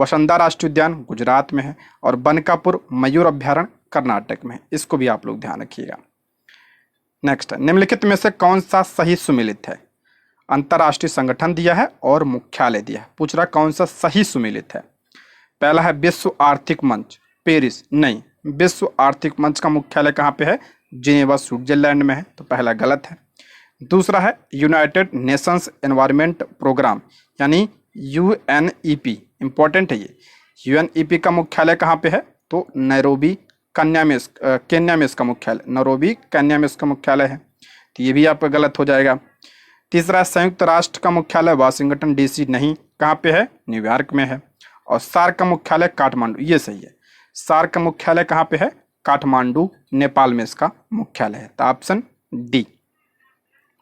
वसंदा राष्ट्रीय उद्यान गुजरात में है, और बनकापुर मयूर अभ्यारण्य कर्नाटक में है, इसको भी आप लोग ध्यान रखिएगा। नेक्स्ट है, निम्नलिखित में से कौन सा सही सुमेलित है? अंतर्राष्ट्रीय संगठन दिया है और मुख्यालय दिया है, पूछ रहा कौन सा सही सुमेलित है। पहला है विश्व आर्थिक मंच पेरिस, नहीं, विश्व आर्थिक मंच का मुख्यालय कहाँ पे है? जिनेवा स्विट्जरलैंड में है, तो पहला गलत है। दूसरा है यूनाइटेड नेशंस एनवायरनमेंट प्रोग्राम यानी यूएनईपी, इंपॉर्टेंट है ये। यूएनईपी का मुख्यालय कहाँ पे है? तो नैरोबी केन्या में इसका मुख्यालय, नैरोबी केन्या में इसका मुख्यालय है, तो ये भी आपका गलत हो जाएगा। तीसरा संयुक्त राष्ट्र का मुख्यालय वाशिंगटन डीसी, नहीं, कहाँ पे है? न्यूयॉर्क में है। और सार्क का मुख्यालय काठमांडू, ये सही है, सार्क का मुख्यालय कहाँ पे है? काठमांडू नेपाल में इसका मुख्यालय है, तो ऑप्शन डी।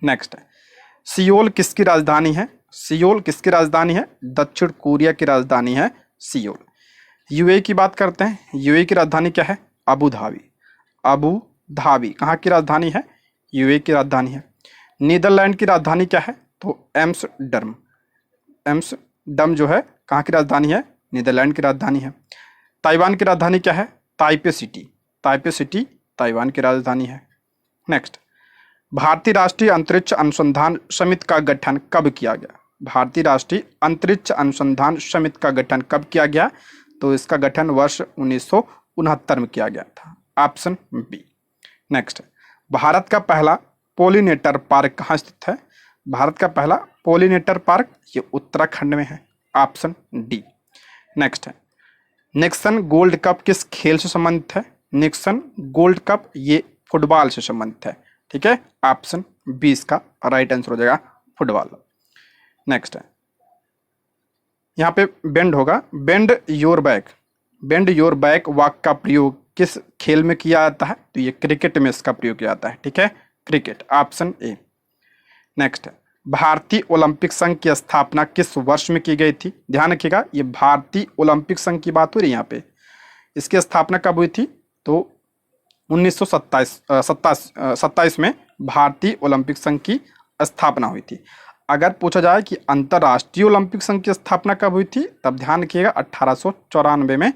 नेक्स्ट है, सियोल किसकी राजधानी है? सियोल किसकी राजधानी है? दक्षिण कोरिया की राजधानी है सियोल। यूएई की बात करते हैं, यूएई की राजधानी क्या है? Abu Dhabi. अबू धाबी कहाँ की राजधानी है? यूएई की राजधानी है। नीदरलैंड की राजधानी क्या है? तो एम्स्टर्डम। एम्स्टर्डम जो है कहाँ की राजधानी है? नीदरलैंड की राजधानी है। ताइवान की राजधानी क्या है? Taipei city. Taipei city Taiwan की राजधानी है। नेक्स्ट, भारतीय राष्ट्रीय अंतरिक्ष अनुसंधान समिति का गठन कब किया गया? भारतीय राष्ट्रीय अंतरिक्ष अनुसंधान समिति का गठन कब किया गया? तो इसका गठन वर्ष 1969 में किया गया था, ऑप्शन बी। नेक्स्ट, भारत का पहला पोलिनेटर पार्क कहाँ स्थित है? भारत का पहला पोलिनेटर पार्क ये उत्तराखंड में है, ऑप्शन डी। नेक्स्ट है, निक्सन गोल्ड कप किस खेल से संबंधित है? निक्सन गोल्ड कप ये फुटबॉल से संबंधित है, ठीक है, ऑप्शन बी इसका राइट आंसर हो जाएगा, फुटबॉल। नेक्स्ट है, यहाँ पे बेंड होगा, bend your back. Bend your back walk का प्रयोग किस खेल में किया जाता है? तो ये क्रिकेट में इसका प्रयोग किया जाता है, ठीक है, क्रिकेट, ऑप्शन ए। नेक्स्ट है, भारतीय ओलंपिक संघ की स्थापना किस वर्ष में की गई थी? ध्यान रखिएगा ये भारतीय ओलंपिक संघ की बात हो रही है यहाँ पे, इसकी स्थापना कब हुई थी? तो 1927 में भारतीय ओलंपिक संघ की स्थापना हुई थी। अगर पूछा जाए कि अंतर्राष्ट्रीय ओलंपिक संघ की स्थापना कब हुई थी, तब ध्यान रखिएगा 1894 में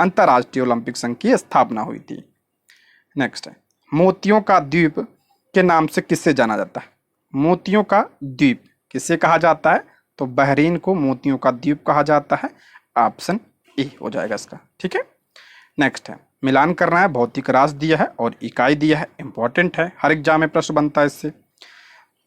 अंतर्राष्ट्रीय ओलंपिक संघ की स्थापना हुई थी। नेक्स्ट है, मोतियों का द्वीप के नाम से किससे जाना जाता है? मोतियों का द्वीप किसे कहा जाता है? तो बहरीन को मोतियों का द्वीप कहा जाता है, ऑप्शन ए हो जाएगा इसका, ठीक है। नेक्स्ट है, मिलान करना है, भौतिक राशि दिया है और इकाई दिया है, इंपॉर्टेंट है, हर एग्जाम में प्रश्न बनता है इससे।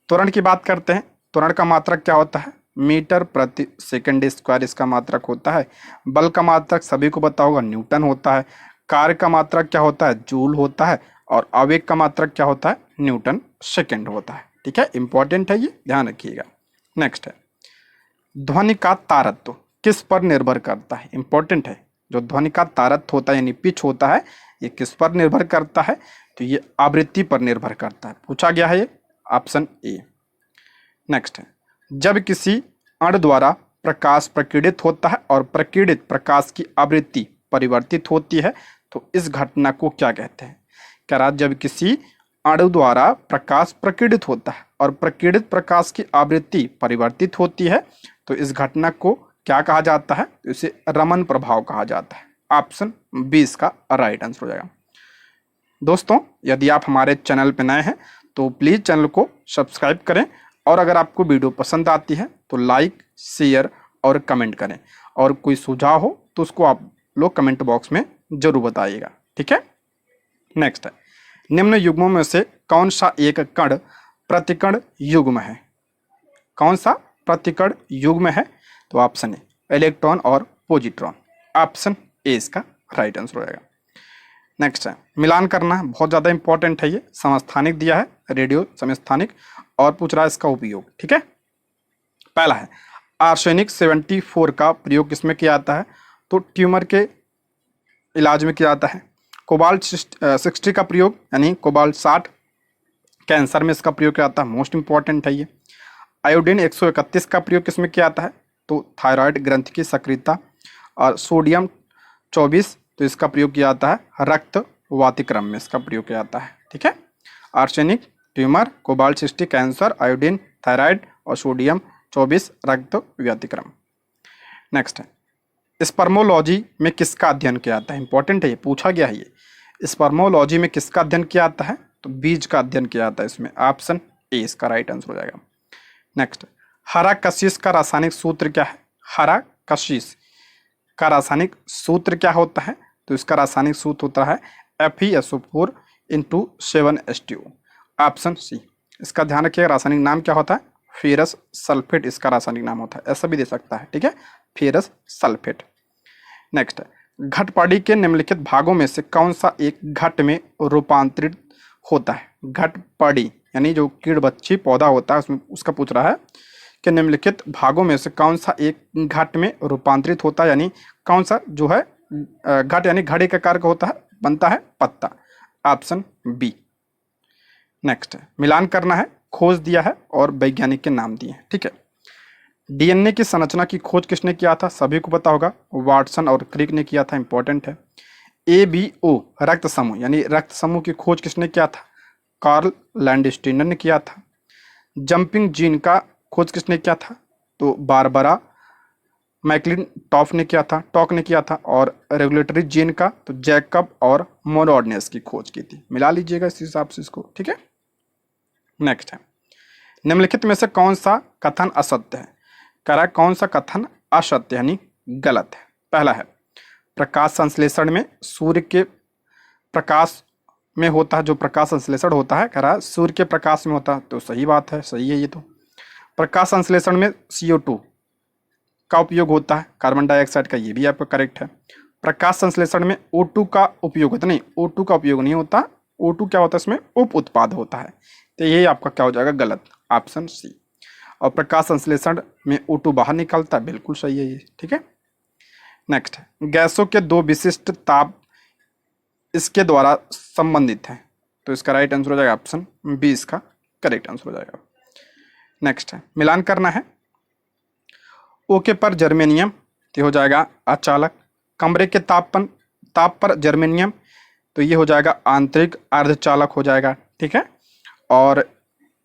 त्वरण की बात करते हैं, त्वरण का मात्रक क्या होता है? मीटर प्रति सेकंड स्क्वायर इसका मात्रक होता है। बल का मात्रक सभी को पता होगा, न्यूटन होता है। कार्य का मात्रक क्या होता है? जूल होता है। और आवेग का मात्रक क्या होता है? न्यूटन सेकंड होता है, ठीक है, इंपॉर्टेंट है ये, ध्यान रखिएगा। नेक्स्ट है, ध्वनि का तारत्व किस पर निर्भर करता है? इंपॉर्टेंट है, जो ध्वनि का तारत्व होता है यानी पिच होता है, ये किस पर निर्भर करता है? तो ये आवृत्ति पर निर्भर करता है, पूछा गया है ये, ऑप्शन ए। नेक्स्ट है, जब किसी अणु द्वारा प्रकाश प्रकीर्णित होता है और प्रकीर्णित प्रकाश की आवृत्ति परिवर्तित होती है, तो इस घटना को क्या कहते हैं? कह रहा, जब किसी अणु द्वारा प्रकाश प्रकीर्णित होता है और प्रकीर्णित प्रकाश की आवृत्ति परिवर्तित होती है, तो इस घटना को क्या कहा जाता है? तो इसे रमन प्रभाव कहा जाता है, ऑप्शन बी इसका राइट आंसर हो जाएगा। दोस्तों, यदि आप हमारे चैनल पर नए हैं तो प्लीज़ चैनल को सब्सक्राइब करें, और अगर आपको वीडियो पसंद आती है तो लाइक, शेयर और कमेंट करें, और कोई सुझाव हो तो उसको आप लोग कमेंट बॉक्स में जरूर बताइएगा, ठीक है। नेक्स्ट है, निम्न युग्मों में से कौन सा एक कण प्रतिकण युग्म है? कौन सा प्रतिकण युग्म है? तो ऑप्शन ए इलेक्ट्रॉन और पॉजिट्रॉन, ऑप्शन ए इसका राइट आंसर हो जाएगा। नेक्स्ट है, मिलान करना बहुत ज़्यादा इंपॉर्टेंट है, ये समस्थानिक दिया है, रेडियो समस्थानिक, और पूछ रहा है इसका उपयोग, ठीक है। पहला है, आर्सेनिक 74 का प्रयोग किसमें किया जाता है? तो ट्यूमर के इलाज में किया जाता है। कोबाल्ट 60 का प्रयोग यानी कोबाल्ट 60 कैंसर में इसका प्रयोग किया जाता है, मोस्ट इंपॉर्टेंट है ये। आयोडीन 131 का प्रयोग किसमें किया जाता है, तो थायराइड ग्रंथि की सक्रियता। और सोडियम 24 तो इसका प्रयोग किया जाता है रक्त वातिक्रम में, इसका प्रयोग किया जाता है। ठीक है, arsenic tumour, cobalt 60 cancer, iodine thyroid और सोडियम 24 रक्त व्यतिक्रम। नेक्स्ट है, स्पर्मोलॉजी में किसका अध्ययन किया जाता है, इंपॉर्टेंट है ये, पूछा गया है ये। स्पर्मोलॉजी में किसका अध्ययन किया जाता है, तो बीज का अध्ययन किया जाता है इसमें, ऑप्शन ए इसका राइट आंसर हो जाएगा। नेक्स्ट, हरा कशिश का रासायनिक सूत्र क्या है, हरा कशिश का रासायनिक सूत्र क्या होता है, तो इसका रासायनिक सूत्र होता है FeSO4 × 7H2O, ऑप्शन सी। इसका ध्यान रखिएगा, रासायनिक नाम क्या होता है, फेरस सल्फेट इसका रासायनिक नाम होता है, ऐसा भी दे सकता है। ठीक है, फेरस सल्फेट। नेक्स्ट है, घटपड़ी के निम्नलिखित भागों में से कौन सा एक घट में रूपांतरित होता है। घटपड़ी यानी जो कीड़ बच्ची पौधा होता है उसमें, उसका पूछ रहा है कि निम्नलिखित भागों में से कौन सा एक घट में रूपांतरित होता है, यानी कौन सा जो है घट यानी घड़े के आकार का होता है, बनता है पत्ता, ऑप्शन बी। नेक्स्ट है, मिलान करना है, खोज दिया है और वैज्ञानिक के नाम दिए हैं। ठीक है, डीएनए की संरचना की खोज किसने किया था, सभी को पता होगा, वाटसन और क्रिक ने किया था, इंपॉर्टेंट है। ABO रक्त समूह यानी रक्त समूह की खोज किसने किया था, कार्ल लैंडस्टीनर ने किया था। जंपिंग जीन का खोज किसने किया था, तो बारबरा मैकलिन टॉक ने किया था। और रेगुलेटरी जीन का तो जैकब और मोनोड ने इसकी खोज की थी, मिला लीजिएगा इस हिसाब से इसको। ठीक है, नेक्स्ट है, निम्नलिखित में से कौन सा कथन असत्य है, कह रहा है कौन सा कथन असत्य यानी गलत है। पहला है, प्रकाश संश्लेषण में सूर्य के प्रकाश में होता है, जो प्रकाश संश्लेषण होता है कह रहा है सूर्य के प्रकाश में होता है, तो सही बात है, सही है ये तो। प्रकाश संश्लेषण में CO2 का उपयोग होता है, कार्बन डाइऑक्साइड का, ये भी आपका करेक्ट है। प्रकाश संश्लेषण में O2 का उपयोग होता नहीं, O2 का उपयोग नहीं होता, O2 क्या होता है इसमें उप उत्पाद होता है, तो ये आपका क्या हो जाएगा गलत, ऑप्शन सी। और प्रकाश संश्लेषण में O2 बाहर निकलता है, बिल्कुल सही है ये। ठीक है, नेक्स्ट है, गैसों के दो विशिष्ट ताप इसके द्वारा संबंधित हैं, तो इसका राइट आंसर हो जाएगा ऑप्शन बी, इसका करेक्ट आंसर हो जाएगा। नेक्स्ट है, मिलान करना है, ओके पर जर्मेनियम तो हो जाएगा अचालक, कमरे के ताप पर जर्मेनियम तो ये हो जाएगा आंतरिक अर्धचालक हो जाएगा। ठीक है, और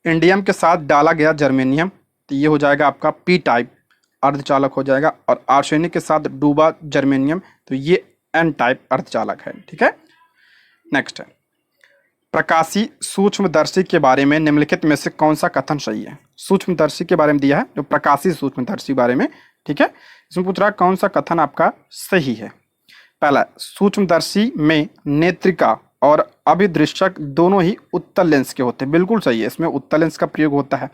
इंडियम के साथ डाला गया जर्मेनियम तो ये हो जाएगा आपका P टाइप अर्धचालक हो जाएगा। और आर्सेनिक के साथ डूबा जर्मेनियम तो ये N टाइप अर्धचालक है। ठीक है, नेक्स्ट है, प्रकाशी सूक्ष्मदर्शी के बारे में निम्नलिखित में से कौन सा कथन सही है। सूक्ष्मदर्शी के बारे में दिया है, जो प्रकाशी सूक्ष्मदर्शी बारे में। ठीक है, इसमें पूछ रहा है कौन सा कथन आपका सही है। पहला, सूक्ष्मदर्शी में नेत्रिका और अभिदृश्यक दोनों ही उत्तल लेंस के होते हैं, बिल्कुल सही है, इसमें उत्तल लेंस का प्रयोग होता है।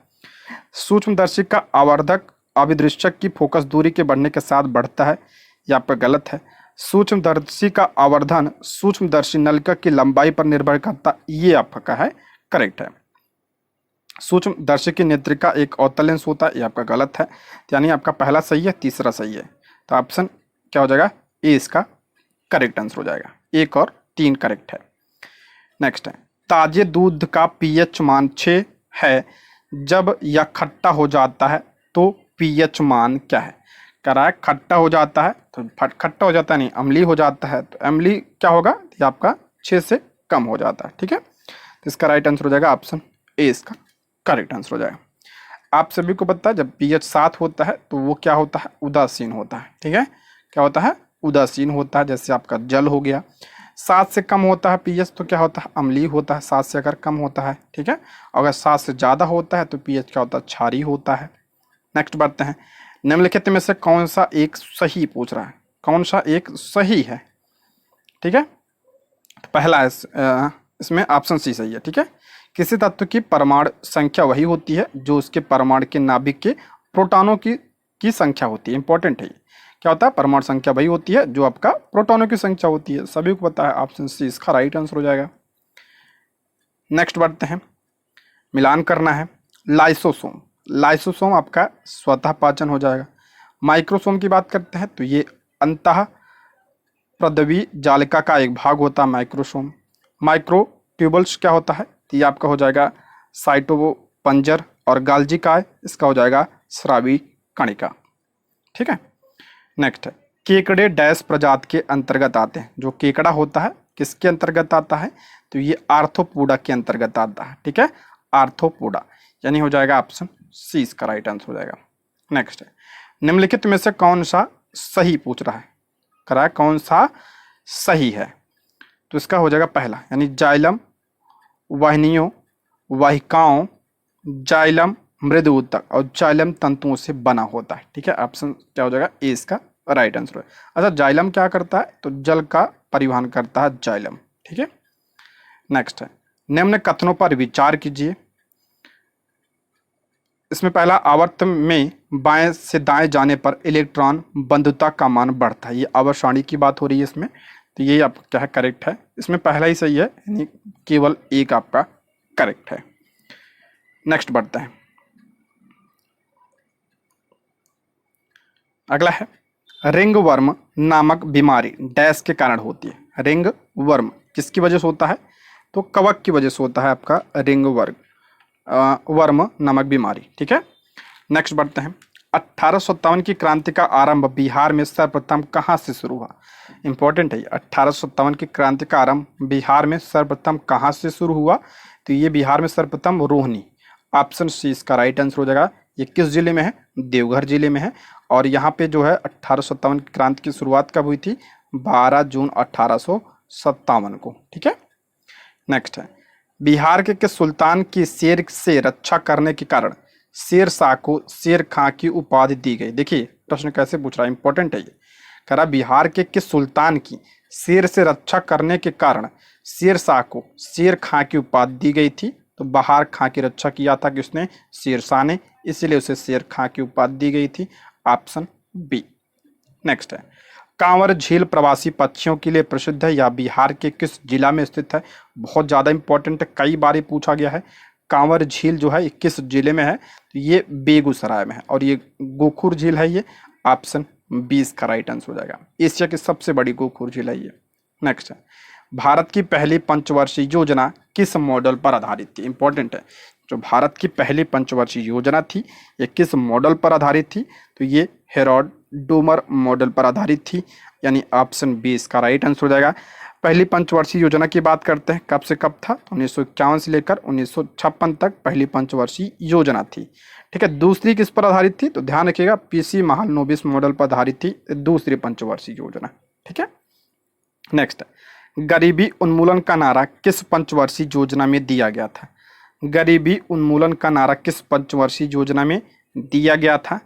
सूक्ष्मदर्शी का आवर्धक अभिदृश्यक की फोकस दूरी के बढ़ने के साथ बढ़ता है, यह आपका गलत है। सूक्ष्मदर्शी का आवर्धन सूक्ष्मदर्शी नलिका की लंबाई पर निर्भर करता, ये आपका है करेक्ट है। सूक्ष्मदर्शी की नेत्रिका एक अवतल लेंस होता है, ये आपका गलत है, यानी आपका पहला सही है, तीसरा सही है, तो ऑप्शन क्या हो जाएगा ए, इसका करेक्ट आंसर हो जाएगा। 1 और 3 करेक्ट है। नेक्स्ट है, ताजे दूध का pH मान 6 है, जब यह खट्टा हो जाता है तो pH मान क्या है। कह रहा है खट्टा हो जाता है तो खट्टा हो जाता है नहीं, अम्लीय हो जाता है तो अम्लीय क्या होगा, ये आपका 6 से कम हो जाता है। ठीक है, तो इसका राइट आंसर हो जाएगा ऑप्शन ए, इसका करेक्ट आंसर हो जाएगा। आप सभी को पता है जब pH 7 होता है तो वो क्या होता है, उदासीन होता है। ठीक है, क्या होता है, उदासीन होता है, जैसे आपका जल हो गया। 7 से कम होता है pH तो क्या होता है, अम्लीय होता है, 7 से अगर कम होता है। ठीक है, अगर 7 से ज़्यादा होता है तो pH क्या होता है, क्षारीय होता है। नेक्स्ट बढ़ते हैं, निम्नलिखित में से कौन सा एक सही पूछ रहा है, कौन सा एक सही है। ठीक है, तो पहला इसमें ऑप्शन सी सही है। ठीक है, किसी तत्व की परमाणु संख्या वही होती है जो उसके परमाणु के नाभिक के प्रोटॉनों की संख्या होती है, इंपॉर्टेंट है ये। क्या होता है, परमाणु संख्या वही होती है जो आपका प्रोटॉनों की संख्या होती है, सभी को पता है, ऑप्शन सी इसका राइट आंसर हो जाएगा। नेक्स्ट बढ़ते हैं, मिलान करना है, लाइसोसोम, लाइसोसोम आपका स्वतः पाचन हो जाएगा। माइक्रोसोम की बात करते हैं तो ये अंतः प्रद्रवी जालिका का एक भाग होता है माइक्रोसोम। माइक्रोट्यूबल्स क्या होता है, तो ये आपका हो जाएगा साइटोपंजर। और गाल्जी का है, इसका हो जाएगा स्रावी कणिका। ठीक है। नेक्स्ट है केकड़े डैश प्रजाति के अंतर्गत आते हैं। जो केकड़ा होता है किसके अंतर्गत आता है, तो ये आर्थ्रोपोडा के अंतर्गत आता है। ठीक है, आर्थ्रोपोडा, यानी हो जाएगा ऑप्शन सी इसका राइट आंसर हो जाएगा। नेक्स्ट है निम्नलिखित में से कौन सा सही पूछ रहा है, करा कौन सा सही है, तो इसका हो जाएगा पहला, यानी जाइलम वाहिनियों वाहिकाओं जाइलम मृदु ऊतक और जाइलम तंतुओं से बना होता है। ठीक है, ऑप्शन क्या हो जाएगा ए इसका राइट आंसर है। अच्छा, जाइलम क्या करता है, तो जल का परिवहन करता है जाइलम। ठीक है। नेक्स्ट है निम्न कथनों पर विचार कीजिए। इसमें पहला, आवर्त में बाएं से दाएं जाने पर इलेक्ट्रॉन बंधुता का मान बढ़ता है। ये आवर्त की बात हो रही है इसमें, तो ये आपका क्या है करेक्ट है। इसमें पहला ही सही है, यानी केवल एक आपका करेक्ट है। नेक्स्ट बढ़ते हैं, अगला है रिंग वर्म नामक बीमारी डैश के कारण होती है। रिंग वर्म किसकी वजह से होता है, तो कवक की वजह से होता है आपका रिंग वर्म नामक बीमारी। ठीक है। नेक्स्ट बढ़ते हैं 1857 की क्रांति का आरंभ बिहार में सर्वप्रथम कहाँ से शुरू हुआ। इंपॉर्टेंट है, 1857 की क्रांति का आरंभ बिहार में सर्वप्रथम कहाँ से शुरू हुआ, तो ये बिहार में सर्वप्रथम रोहिणी, ऑप्शन सी इसका राइट आंसर हो जाएगा। ये किस जिले में है, देवघर जिले में है। और यहाँ पे जो है 1857 की क्रांति की शुरुआत कब हुई थी, 12 जून 1857 को। ठीक है। नेक्स्ट है बिहार के किस सुल्तान की शेर से रक्षा करने के कारण शेर शाह को शेर खां की उपाधि दी गई। देखिए प्रश्न कैसे पूछ रहा है, इंपॉर्टेंट है ये। कह रहा बिहार के किस सुल्तान की शेर से रक्षा करने के कारण शेर शाह को शेर खां की उपाधि दी गई थी, तो बहार खां की रक्षा किया था किसने, शेर शाह ने, इसलिए उसे शेर खां की उपाधि दी गई थी, ऑप्शन बी। नेक्स्ट है कांवर झील प्रवासी पक्षियों के लिए प्रसिद्ध है या बिहार के किस जिला में स्थित है। बहुत ज़्यादा इंपॉर्टेंट है, कई बार ये पूछा गया है। कांवर झील जो है किस जिले में है, तो ये बेगूसराय में है। और ये गोखुर झील है, ये ऑप्शन 20 का राइट आंसर हो जाएगा। एशिया की सबसे बड़ी गोखुर झील है ये। नेक्स्ट है भारत की पहली पंचवर्षीय योजना किस मॉडल पर आधारित थी। इंपॉर्टेंट है, जो भारत की पहली पंचवर्षीय योजना थी ये किस मॉडल पर आधारित थी, तो ये हेरोड डोमर मॉडल पर आधारित थी, यानी ऑप्शन बी इसका राइट आंसर हो जाएगा। पहली पंचवर्षीय योजना की बात करते हैं, कब से कब था, 1951 से लेकर 1956 तक पहली पंचवर्षीय योजना थी। ठीक है। दूसरी किस पर आधारित थी, तो ध्यान रखिएगा पीसी महालनोबिस मॉडल पर आधारित थी दूसरी पंचवर्षीय योजना। ठीक है। नेक्स्ट गरीबी उन्मूलन का नारा किस पंचवर्षीय योजना में दिया गया था। गरीबी उन्मूलन का नारा किस पंचवर्षीय योजना में दिया गया था,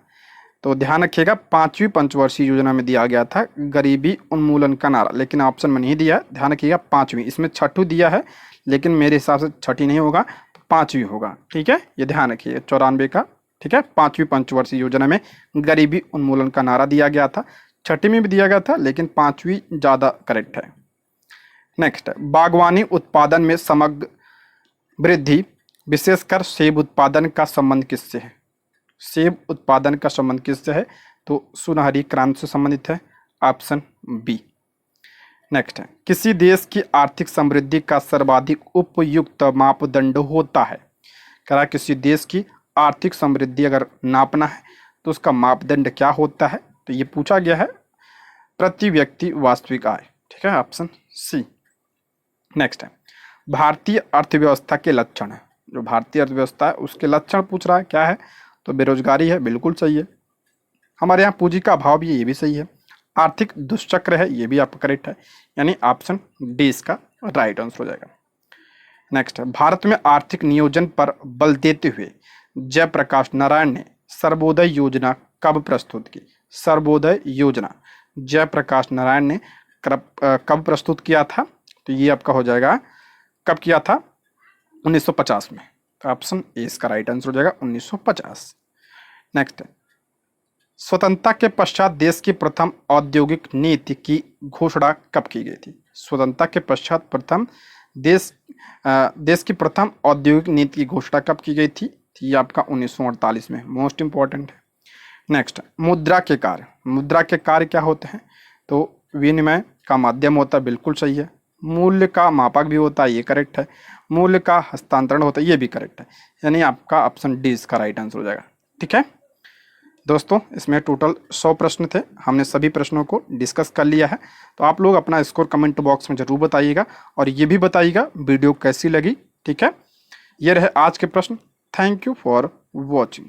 तो ध्यान रखिएगा 5वीं पंचवर्षीय योजना में दिया गया था गरीबी उन्मूलन का नारा, लेकिन ऑप्शन में नहीं दिया। ध्यान रखिएगा 5वीं, इसमें छठवीं दिया है लेकिन मेरे हिसाब से छठी नहीं होगा, तो 5वीं होगा। ठीक है, ये ध्यान रखिए 94 का। ठीक है, 5वीं पंचवर्षीय योजना में गरीबी उन्मूलन का नारा दिया गया था। छठी में भी दिया गया था लेकिन 5वीं ज़्यादा करेक्ट है। नेक्स्ट बागवानी उत्पादन में समग्र वृद्धि विशेषकर सेब उत्पादन का संबंध किससे है। सेब उत्पादन का संबंध किससे है, तो सुनहरी क्रांति से संबंधित है, ऑप्शन बी। नेक्स्ट है किसी देश की आर्थिक समृद्धि का सर्वाधिक उपयुक्त मापदंड होता है। कह रहा किसी देश की आर्थिक समृद्धि अगर नापना है तो उसका मापदंड क्या होता है, तो ये पूछा गया है प्रति व्यक्ति वास्तविक आय। ठीक है, ऑप्शन सी। नेक्स्ट है भारतीय अर्थव्यवस्था के लक्षण है। जो भारतीय अर्थव्यवस्था है उसके लक्षण पूछ रहा है, क्या है, तो बेरोजगारी है, बिल्कुल सही है। हमारे यहाँ पूंजी का अभाव भी है, ये भी सही है। आर्थिक दुष्चक्र है, ये भी आपका करेक्ट है, यानी ऑप्शन डी इसका राइट आंसर हो जाएगा। नेक्स्ट है भारत में आर्थिक नियोजन पर बल देते हुए जयप्रकाश नारायण ने सर्वोदय योजना कब प्रस्तुत की। सर्वोदय योजना जयप्रकाश नारायण ने कब प्रस्तुत किया था, तो ये आपका हो जाएगा कब किया था, 1950 में। तो ऑप्शन ए इसका राइट आंसर हो जाएगा 1950। नेक्स्ट है स्वतंत्रता के पश्चात देश की प्रथम औद्योगिक नीति की घोषणा कब की गई थी। स्वतंत्रता के पश्चात देश की प्रथम औद्योगिक नीति की घोषणा कब की गई थी, ये आपका 1948 में। मोस्ट इंपॉर्टेंट है। नेक्स्ट मुद्रा के कार्य। मुद्रा के कार्य क्या होते हैं, तो विनिमय का माध्यम होता है, बिल्कुल सही है। मूल्य का मापक भी होता है, ये करेक्ट है। मूल्य का हस्तांतरण होता है, ये भी करेक्ट है। यानी आपका ऑप्शन डी इसका राइट आंसर हो जाएगा। ठीक है दोस्तों, इसमें टोटल 100 प्रश्न थे, हमने सभी प्रश्नों को डिस्कस कर लिया है। तो आप लोग अपना स्कोर कमेंट बॉक्स में जरूर बताइएगा और ये भी बताइएगा वीडियो कैसी लगी। ठीक है, ये रहे आज के प्रश्न। Thank you for watching.